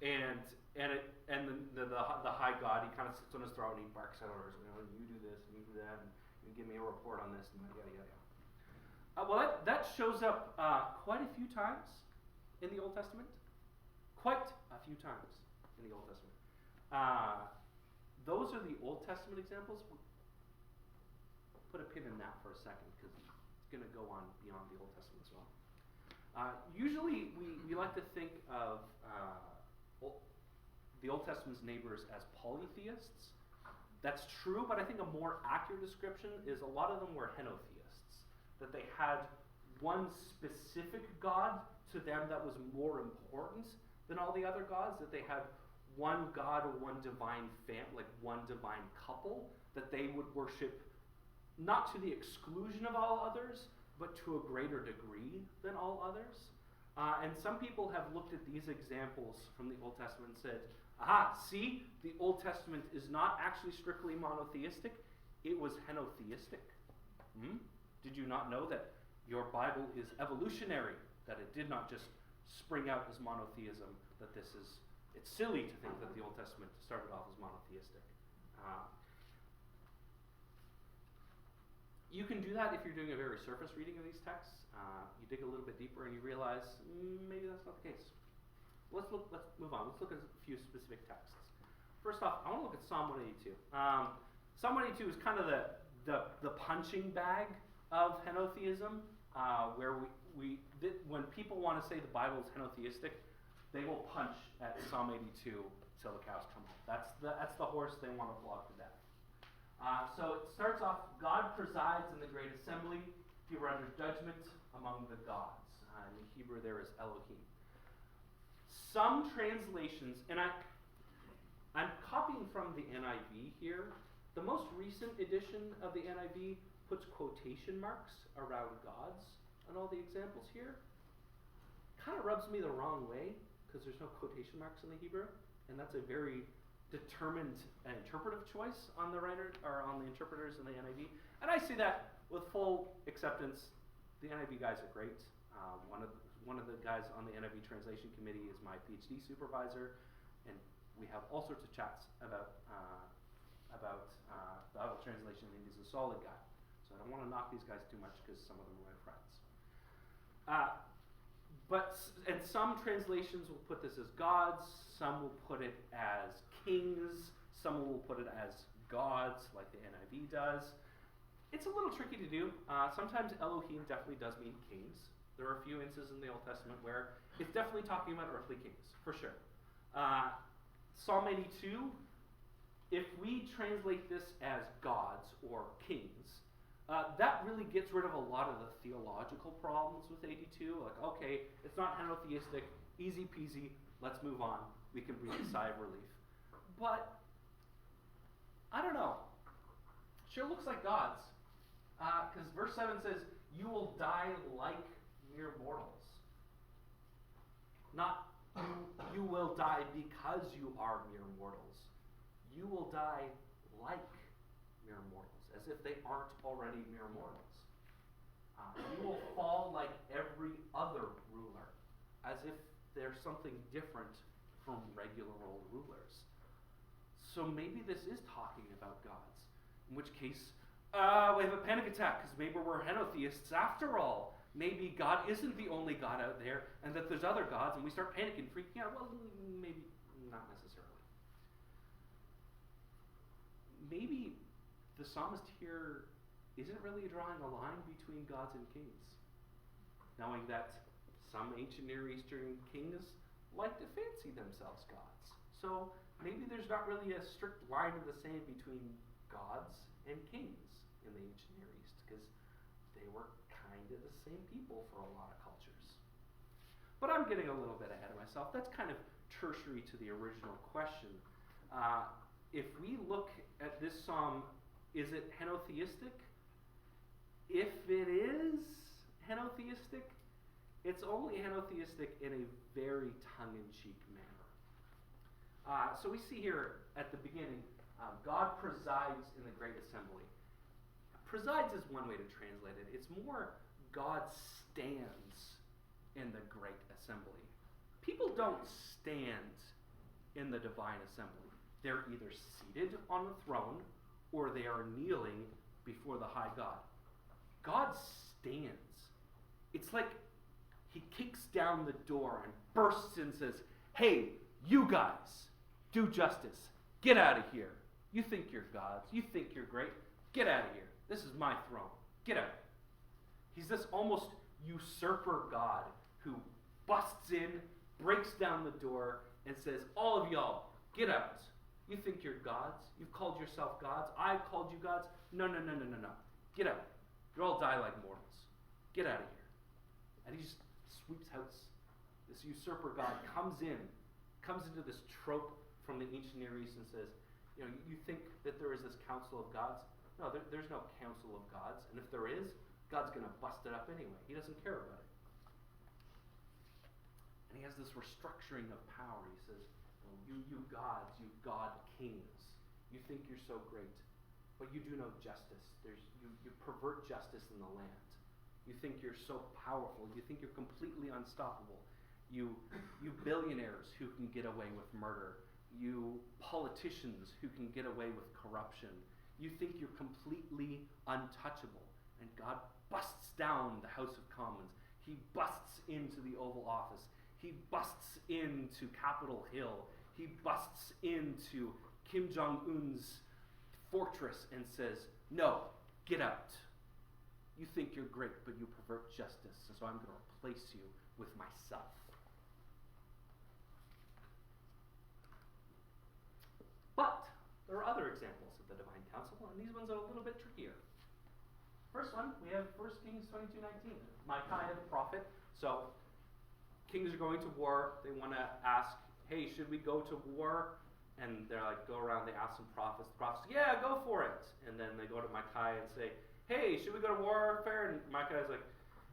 And the high god, he kind of sits on his throne and he barks out orders. You do this and you do that, and you give me a report on this, and yada yada yada. Well, that shows up quite a few times in the Old Testament. Quite a few times in the Old Testament. Those are the Old Testament examples. Put a pin in that for a second, because it's going to go on beyond the Old Testament as well. Usually, we like to think of the Old Testament's neighbors as polytheists. That's true, but I think a more accurate description is a lot of them were henotheists, that they had one specific god to them that was more important than all the other gods, that they had one god or one divine one divine couple that they would worship, not to the exclusion of all others, but to a greater degree than all others. And some people have looked at these examples from the Old Testament and said, aha, see, the Old Testament is not actually strictly monotheistic, it was henotheistic. Did you not know that your Bible is evolutionary, that it did not just spring out as monotheism, that it's silly to think that the Old Testament started off as monotheistic. You can do that if you're doing a very surface reading of these texts. You dig a little bit deeper and you realize maybe that's not the case. Let's move on. Let's look at a few specific texts. First off, I want to look at Psalm 182. Psalm 182 is kind of the punching bag of henotheism, where when people want to say the Bible is henotheistic, they will punch at Psalm 82 till the cows come home. That's the horse they want to flog to death. So it starts off, God presides in the great assembly. He renders judgment among the gods. In the Hebrew there is Elohim. Some translations, and I'm copying from the NIV here. The most recent edition of the NIV puts quotation marks around gods on all the examples here. Kind of rubs me the wrong way, because there's no quotation marks in the Hebrew, and that's a very determined interpretive choice on the writer or on the interpreters in the NIV. And I see that with full acceptance. The NIV guys are great. One of the guys on the NIV translation committee is my PhD supervisor, and we have all sorts of chats about Bible translation, and he's a solid guy. So I don't want to knock these guys too much because some of them are my friends. And some translations will put this as gods, some will put it as kings, some will put it as gods, like the NIV does. It's a little tricky to do. Sometimes Elohim definitely does mean kings. There are a few instances in the Old Testament where it's definitely talking about earthly kings, for sure. Psalm 82, if we translate this as gods or kings, that really gets rid of a lot of the theological problems with 82. Like, okay, it's not henotheistic, easy peasy, let's move on. We can breathe a sigh of relief. But, I don't know. Sure looks like gods. Because verse 7 says, you will die like mere mortals. Not, you will die because you are mere mortals. You will die like mere mortals, as if they aren't already mere mortals. You will fall like every other ruler, as if they're something different from regular old rulers. So maybe this is talking about gods. In which case, we have a panic attack because maybe we're henotheists after all. Maybe God isn't the only God out there and that there's other gods, and we start panicking, freaking out. Well, maybe not necessarily. Maybe the psalmist here isn't really drawing a line between gods and kings, knowing that some ancient Near Eastern kings like to fancy themselves gods. So maybe there's not really a strict line in the sand between gods and kings in the ancient Near East, because they were kind of the same people for a lot of cultures. But I'm getting a little bit ahead of myself. That's kind of tertiary to the original question. If we look at this psalm, is it henotheistic? If it is henotheistic, it's only henotheistic in a very tongue-in-cheek manner. So we see here at the beginning, God presides in the great assembly. Presides is one way to translate it. It's more God stands in the great assembly. People don't stand in the divine assembly. They're either seated on the throne or they are kneeling before the high God. God stands. It's like he kicks down the door and bursts and says, "Hey, you guys, do justice. Get out of here. You think you're gods. You think you're great. Get out of here. This is my throne. Get out." He's this almost usurper God who busts in, breaks down the door, and says, "All of y'all, get out. You think you're gods? You've called yourself gods? I've called you gods? No. Get out. You'll all die like mortals. Get out of here." And he just sweeps out. This usurper God comes into this trope from the ancient Near East and says, you think that there is this council of gods? No, there's no council of gods. And if there is, God's going to bust it up anyway. He doesn't care about it. And he has this restructuring of power. He says, you gods, you god kings, you think you're so great, but you do no justice. You pervert justice in the land. You think you're so powerful. You think you're completely unstoppable. You billionaires who can get away with murder. You politicians who can get away with corruption. You think you're completely untouchable. And God busts down the House of Commons. He busts into the Oval Office. He busts into Capitol Hill. He busts into Kim Jong-un's fortress and says, "No, get out. You think you're great, but you pervert justice, and so I'm going to replace you with myself." But there are other examples of the divine council, and these ones are a little bit trickier. First one, we have 1 Kings 22:19. Micaiah the prophet. So, kings are going to war. They want to ask, "Hey, should we go to war?" And they're like, go around, they ask some prophets. The prophets say, "Yeah, go for it." And then they go to Micaiah and say, "Hey, should we go to warfare?" And Micaiah's like,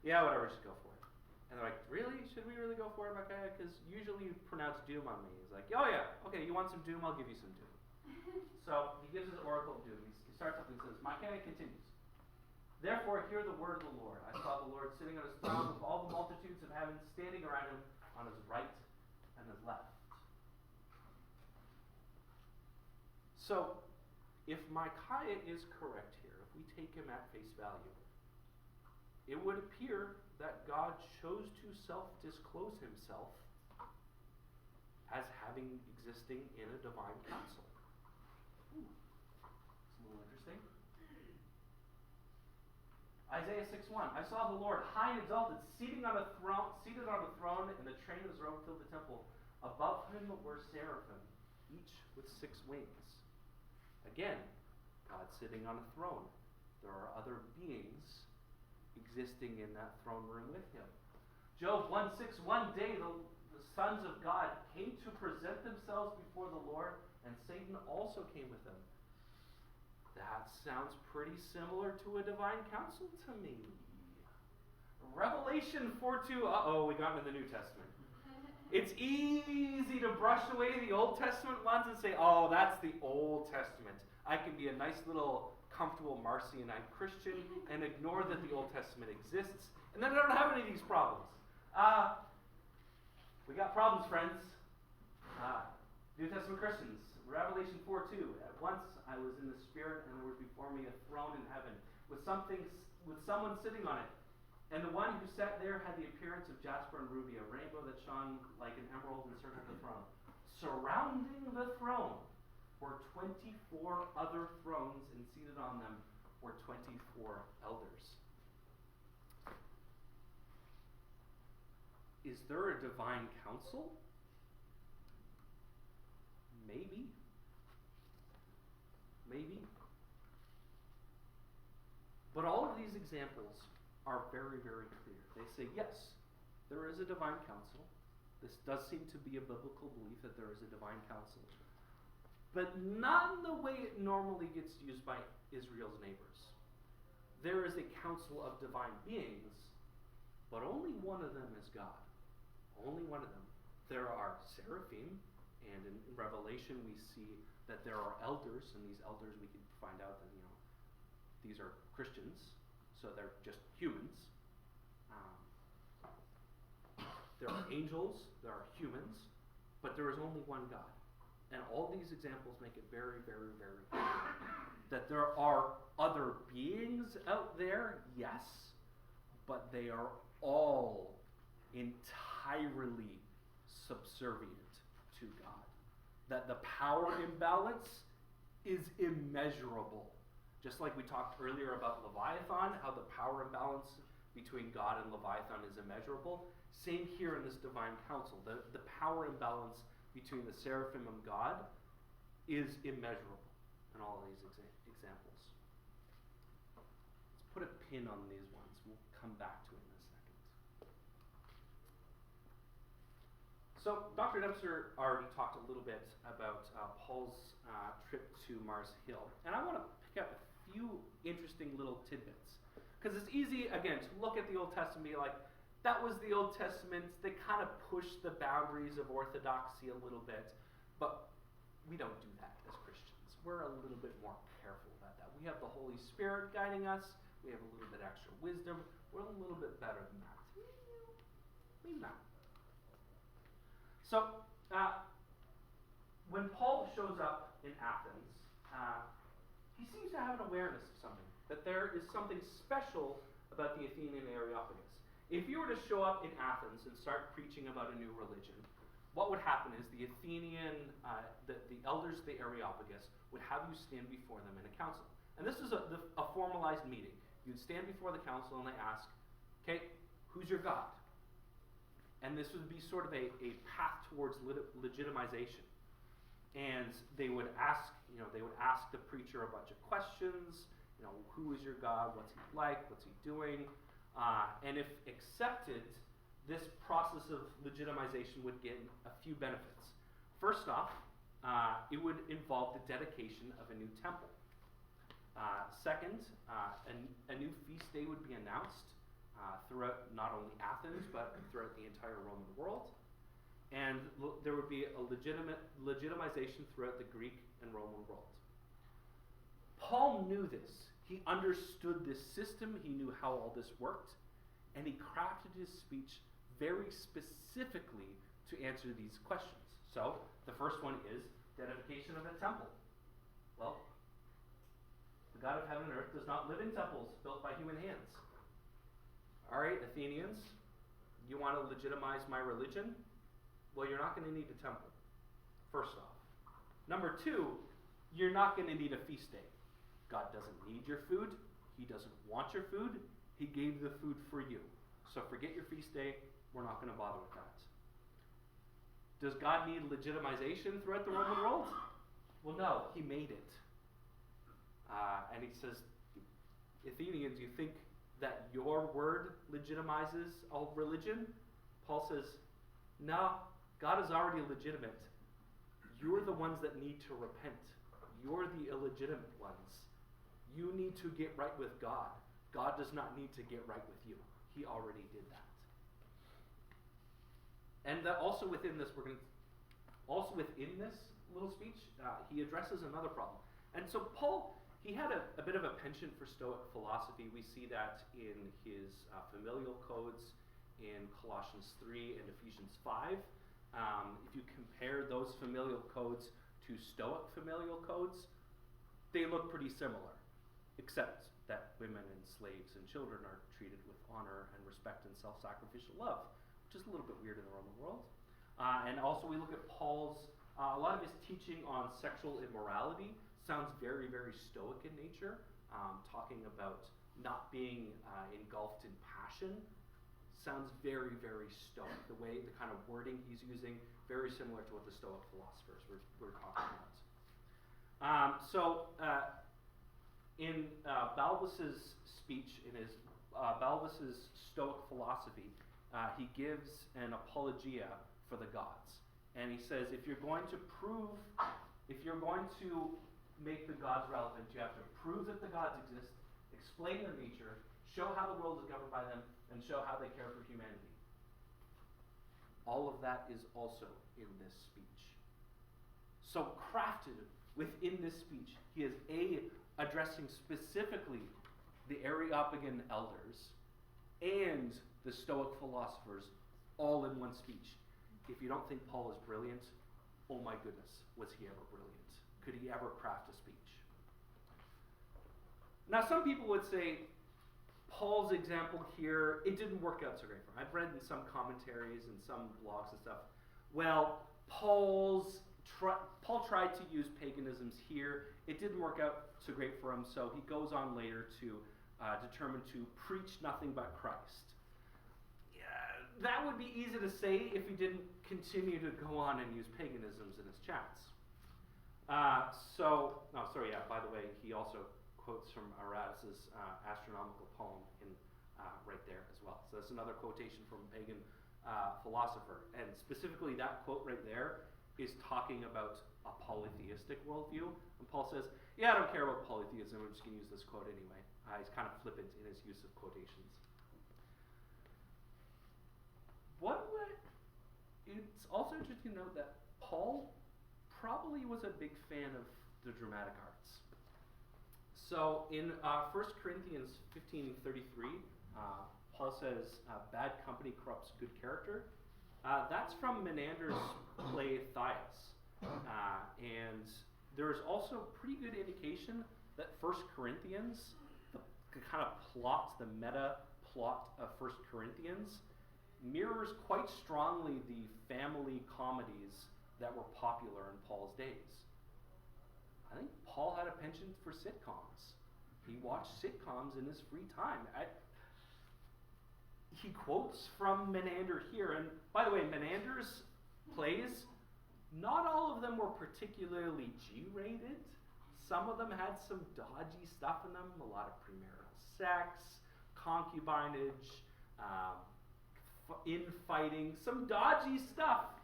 "Yeah, whatever, just go for it." And they're like, "Really? Should we really go for it, Micaiah? Because usually you pronounce doom on me." He's like, "Oh yeah, okay, you want some doom? I'll give you some doom." So he gives his oracle of doom. He starts up and says, Micaiah continues, "Therefore hear the word of the Lord. I saw the Lord sitting on his throne with all the multitudes of heaven standing around him on his right and his left." So, if Micaiah is correct here, if we take him at face value, it would appear that God chose to self-disclose himself as having existing in a divine council. It's a little interesting. Isaiah 6:1. "I saw the Lord high and exalted, seated on a throne, and the train of his robe filled the temple. Above him were seraphim, each with 6 wings." Again, God sitting on a throne. There are other beings existing in that throne room with him. Job 1:6. "One day the sons of God came to present themselves before the Lord, and Satan also came with them." That sounds pretty similar to a divine council to me. Revelation 4:2. We got into the New Testament. It's easy to brush away the Old Testament ones and say, "Oh, that's the Old Testament. I can be a nice little comfortable Marcionite Christian and ignore that the Old Testament exists, and then I don't have any of these problems." We got problems, friends. New Testament Christians, Revelation 4:2. At once I was in the Spirit, and there was before me a throne in heaven, with someone sitting on it. And the one who sat there had the appearance of jasper and ruby, a rainbow that shone like an emerald encircled the throne. Surrounding the throne were 24 other thrones, and seated on them were 24 elders. Is there a divine council? Maybe. Maybe. But all of these examples are very, very clear. They say, yes, there is a divine council. This does seem to be a biblical belief that there is a divine council. But not in the way it normally gets used by Israel's neighbors. There is a council of divine beings, but only one of them is God. Only one of them. There are seraphim, and in Revelation we see that there are elders, and these elders we can find out that, these are Christians, so they're just humans. There are angels, there are humans, but there is only one God. And all these examples make it very, very, very clear that there are other beings out there, yes, but they are all entirely subservient to God. That the power imbalance is immeasurable. Just like we talked earlier about Leviathan, how the power imbalance between God and Leviathan is immeasurable. Same here in this divine council. The power imbalance between the seraphim and God is immeasurable in all of these examples. Let's put a pin on these ones. We'll come back to it in a second. So Dr. Dempster already talked a little bit about Paul's trip to Mars Hill. And I want to pick up a few interesting little tidbits. Because it's easy, again, to look at the Old Testament and be like, that was the Old Testament. They kind of pushed the boundaries of orthodoxy a little bit. But we don't do that as Christians. We're a little bit more careful about that. We have the Holy Spirit guiding us. We have a little bit extra wisdom. We're a little bit better than that. Maybe not. So, when Paul shows up in Athens, he seems to have an awareness of something. That there is something special about the Athenian Areopagus. If you were to show up in Athens and start preaching about a new religion, what would happen is the Athenian, the elders of the Areopagus would have you stand before them in a council. And this is a formalized meeting. You'd stand before the council and they ask, okay, who's your God? And this would be sort of a path towards legitimization. And they would ask the preacher a bunch of questions. Who is your God? What's he like? What's he doing? And if accepted, this process of legitimization would get a few benefits. First off, it would involve the dedication of a new temple. Second, a new feast day would be announced throughout not only Athens, but throughout the entire Roman world. And there would be a legitimization throughout the Greek and Roman world. Paul knew this. He understood this system. He knew how all this worked. And he crafted his speech very specifically to answer these questions. So, the first one is dedication of a temple. Well, the God of heaven and earth does not live in temples built by human hands. All right, Athenians, you want to legitimize my religion? Well, you're not going to need a temple, first off. Number two, you're not going to need a feast day. God doesn't need your food. He doesn't want your food. He gave the food for you. So forget your feast day. We're not going to bother with that. Does God need legitimization throughout the Roman world? Well, no. He made it. And he says, Athenians, you think that your word legitimizes all religion? Paul says, no, God is already legitimate. You're the ones that need to repent. You're the illegitimate ones. You need to get right with God. God does not need to get right with you. He already did that. And that also within this little speech, he addresses another problem. And so Paul, he had a bit of a penchant for Stoic philosophy. We see that in his familial codes in Colossians 3 and Ephesians 5. if you compare those familial codes to Stoic familial codes, they look pretty similar, except that women and slaves and children are treated with honor and respect and self-sacrificial love, which is a little bit weird in the Roman world. And also we look at Paul's, a lot of his teaching on sexual immorality sounds very, very Stoic in nature, talking about not being engulfed in passion. Sounds very, very Stoic. The kind of wording he's using, very similar to what the Stoic philosophers were talking about. In Balbus's speech, in his Balbus's Stoic philosophy, he gives an apologia for the gods, and he says, if you're going to make the gods relevant, you have to prove that the gods exist, explain their nature, show how the world is governed by them, and show how they care for humanity. All of that is also in this speech. So crafted within this speech, he is addressing specifically the Areopagan elders and the Stoic philosophers all in one speech. If you don't think Paul is brilliant, oh my goodness, was he ever brilliant? Could he ever craft a speech? Now some people would say, Paul's example here, it didn't work out so great for him. I've read in some commentaries and some blogs and stuff, well, Paul tried to use paganisms here. It didn't work out so great for him, so he goes on later to determine to preach nothing but Christ. Yeah, that would be easy to say if he didn't continue to go on and use paganisms in his chats. By the way, he also quotes from Aratus's astronomical poem in right there as well. So that's another quotation from a pagan philosopher. And specifically that quote right there is talking about a polytheistic worldview. And Paul says, yeah, I don't care about polytheism, I'm just going to use this quote anyway. He's kind of flippant in his use of quotations. It's also interesting to note that Paul probably was a big fan of the dramatic arts. So in 1 Corinthians 15:33, Paul says, bad company corrupts good character. That's from Menander's play Thais. And there's also pretty good indication that 1 Corinthians, the kind of plot, the meta plot of 1 Corinthians, mirrors quite strongly the family comedies that were popular in Paul's days. I think Paul had a penchant for sitcoms. He watched sitcoms in his free time. He quotes from Menander here, and by the way, Menander's plays, not all of them were particularly G-rated. Some of them had some dodgy stuff in them, a lot of premarital sex, concubinage, infighting, some dodgy stuff.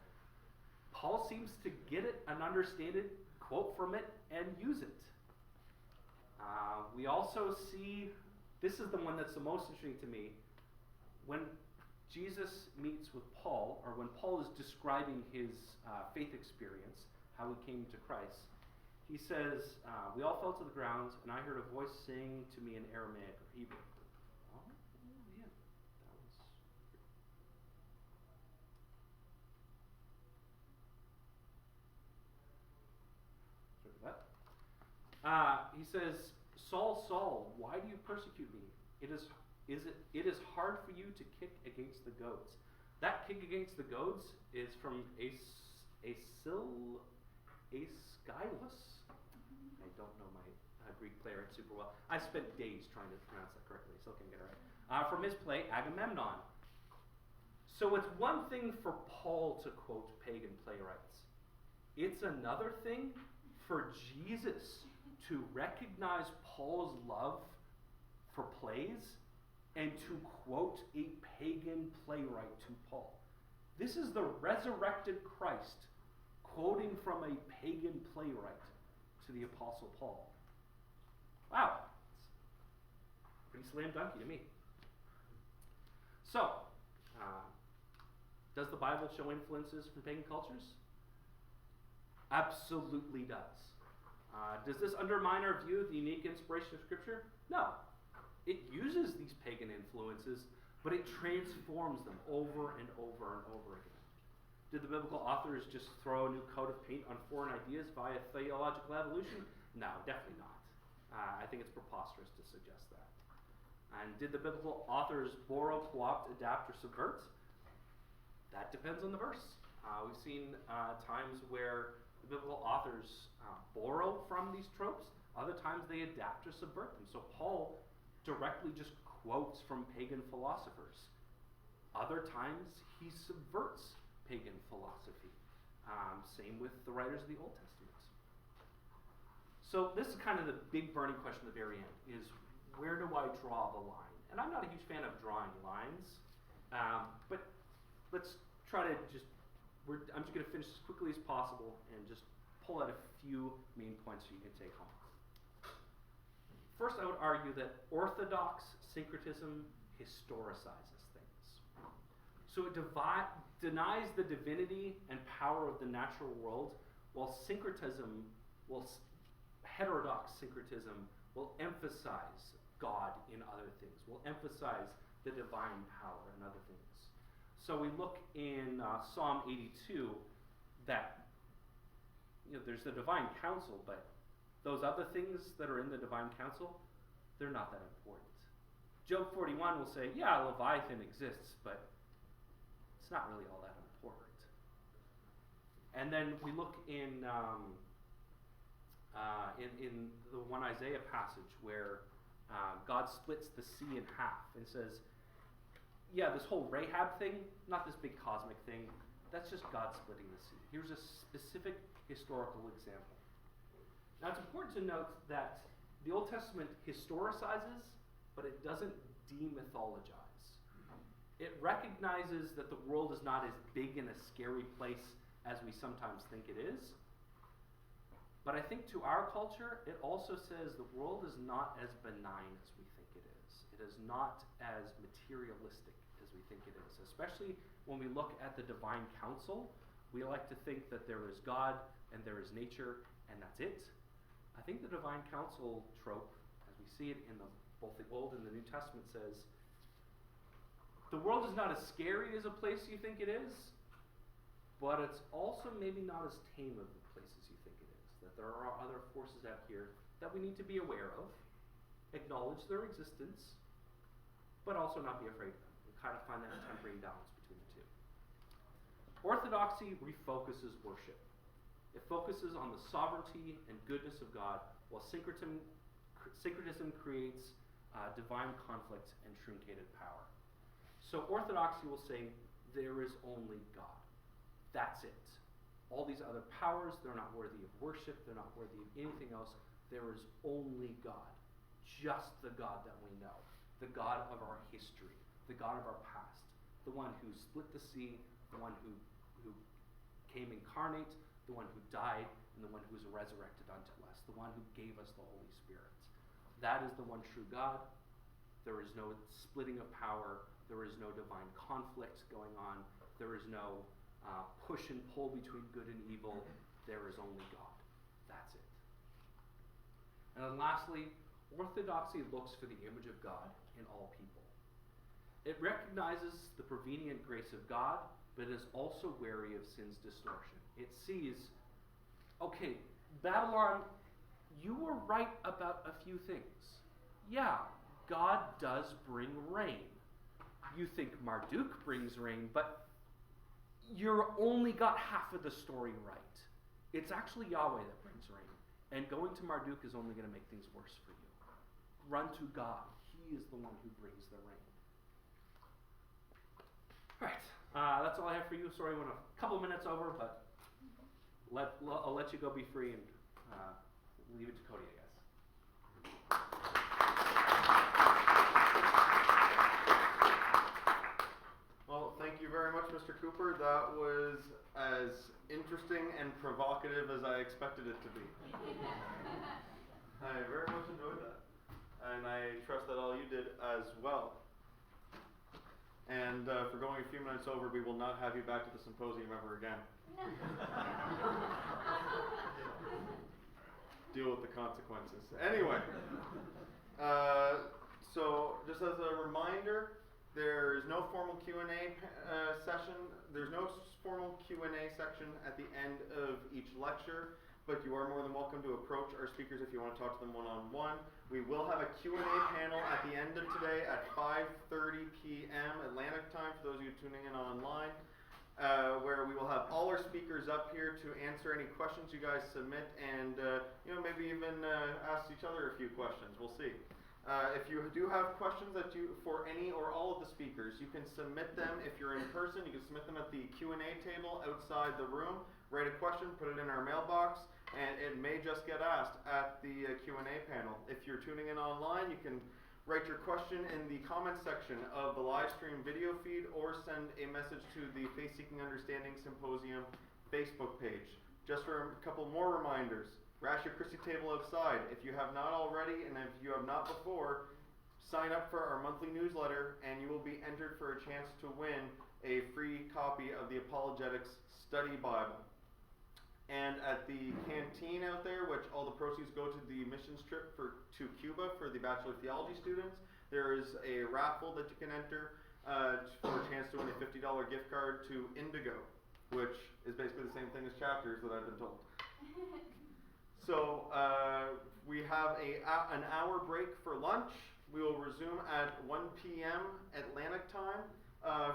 Paul seems to get it and understand it, quote from it, and use it. We also see, this is the one that's the most interesting to me, when Jesus meets with Paul, or when Paul is describing his faith experience, how he came to Christ, he says, we all fell to the ground, and I heard a voice saying to me in Aramaic or Hebrew. Oh, man, that was... Sorry about that. He says, Saul, Saul, why do you persecute me? It is hard for you to kick against the goads. That kick against the goads is from Aeschylus. I don't know my Greek playwright super well. I spent days trying to pronounce that correctly, still can't get it right. From his play, Agamemnon. So it's one thing for Paul to quote pagan playwrights. It's another thing for Jesus to recognize Paul's love for plays and to quote a pagan playwright to Paul. This is the resurrected Christ quoting from a pagan playwright to the Apostle Paul. Wow. Pretty slam dunky to me. So, does the Bible show influences from pagan cultures? Absolutely does. Does this undermine our view of the unique inspiration of Scripture? No. It uses these pagan influences, but it transforms them over and over and over again. Did the biblical authors just throw a new coat of paint on foreign ideas via theological evolution? No, definitely not. I think it's preposterous to suggest that. And did the biblical authors borrow, co-opt, adapt, or subvert? That depends on the verse. We've seen times where the biblical authors borrow from these tropes. Other times they adapt or subvert them. So Paul directly just quotes from pagan philosophers. Other times he subverts pagan philosophy. Same with the writers of the Old Testament. So this is kind of the big burning question at the very end, is where do I draw the line? And I'm not a huge fan of drawing lines, but let's try to I'm just going to finish as quickly as possible and just pull out a few main points so you can take home. First, I would argue that orthodox syncretism historicizes things. So it denies the divinity and power of the natural world, while heterodox syncretism will emphasize God in other things, will emphasize the divine power in other things. So we look in Psalm 82 that there's the divine counsel, but those other things that are in the divine counsel, they're not that important. Job 41 will say, yeah, Leviathan exists, but it's not really all that important. And then we look in the one Isaiah passage where God splits the sea in half and says, yeah, this whole Rahab thing, not this big cosmic thing, that's just God splitting the sea. Here's a specific historical example. Now it's important to note that the Old Testament historicizes, but it doesn't demythologize. It recognizes that the world is not as big and a scary place as we sometimes think it is. But I think to our culture, it also says the world is not as benign as we think it is. It is not as materialistic as we think it is. Especially when we look at the divine counsel, we like to think that there is God and there is nature and that's it. I think the divine counsel trope, as we see it in both the Old and the New Testament, says the world is not as scary as a place you think it is, but it's also maybe not as tame of the places you think it is. That there are other forces out here that we need to be aware of, acknowledge their existence, but also not be afraid of them. We kind of find that temporary balance between the two. Orthodoxy refocuses worship. It focuses on the sovereignty and goodness of God, while syncretism creates divine conflict and truncated power. So orthodoxy will say there is only God. That's it. All these other powers, they're not worthy of worship, they're not worthy of anything else. There is only God. Just the God that we know. The God of our history. The God of our past. The one who split the sea, the one who came incarnate, the one who died, and the one who was resurrected unto us. The one who gave us the Holy Spirit. That is the one true God. There is no splitting of power. There is no divine conflict going on. There is no push and pull between good and evil. There is only God. That's it. And then lastly, orthodoxy looks for the image of God in all people. It recognizes the prevenient grace of God, but is also wary of sin's distortion. It sees, okay, Babylon, you were right about a few things. Yeah, God does bring rain. You think Marduk brings rain, but you're only got half of the story right. It's actually Yahweh that brings rain. And going to Marduk is only going to make things worse for you. Run to God. He is the one who brings the rain. All right. That's all I have for you. Sorry, I went a couple minutes over, but I'll let you go be free and leave it to Cody, I guess. Well, thank you very much, Mr. Cooper. That was as interesting and provocative as I expected it to be. I very much enjoyed that. And I trust that all you did as well. And for going a few minutes over, we will not have you back to the symposium ever again. Deal with the consequences. Anyway, so just as a reminder, There's no formal Q&A session. There's no formal Q&A section at the end of each lecture, but you are more than welcome to approach our speakers if you want to talk to them one-on-one. We will have a Q&A panel at the end of today at 5:30 p.m. Atlantic time for those of you tuning in online, where we will have all our speakers up here to answer any questions you guys submit and maybe even ask each other a few questions. We'll see. If you do have questions for any or all of the speakers, you can submit them. If you're in person, you can submit them at the Q&A table outside the room. Write a question, put it in our mailbox, and it may just get asked at the Q&A panel. If you're tuning in online, you can write your question in the comments section of the live stream video feed or send a message to the Faith Seeking Understanding Symposium Facebook page. Just for a couple more reminders. Rash your Christie table outside. If you have not already, and if you have not before, sign up for our monthly newsletter, and you will be entered for a chance to win a free copy of the Apologetics Study Bible. And at the canteen out there, which all the proceeds go to the missions trip to Cuba for the Bachelor of Theology students, there is a raffle that you can enter for a chance to win a $50 gift card to Indigo, which is basically the same thing as Chapters that I've been told. So we have an hour break for lunch. We will resume at 1 p.m. Atlantic time.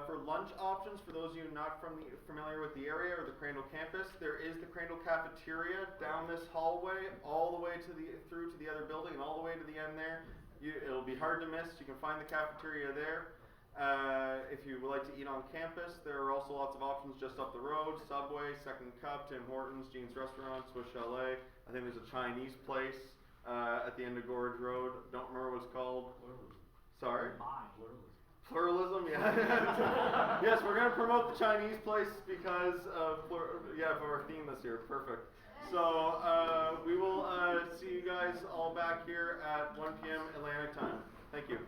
For lunch options, for those of you not familiar with the area or the Crandall campus, there is the Crandall cafeteria down this hallway, all the way through to the other building, and all the way to the end there. It'll be hard to miss. You can find the cafeteria there. If you would like to eat on campus, there are also lots of options just up the road: Subway, Second Cup, Tim Hortons, Jean's Restaurant, Swiss Chalet. I think there's a Chinese place at the end of Gorge Road. Don't remember what it's called. Sorry? Pluralism, yeah. Yes, we're going to promote the Chinese place because of for our theme this year. Perfect. So we will see you guys all back here at 1 p.m. Atlantic time. Thank you.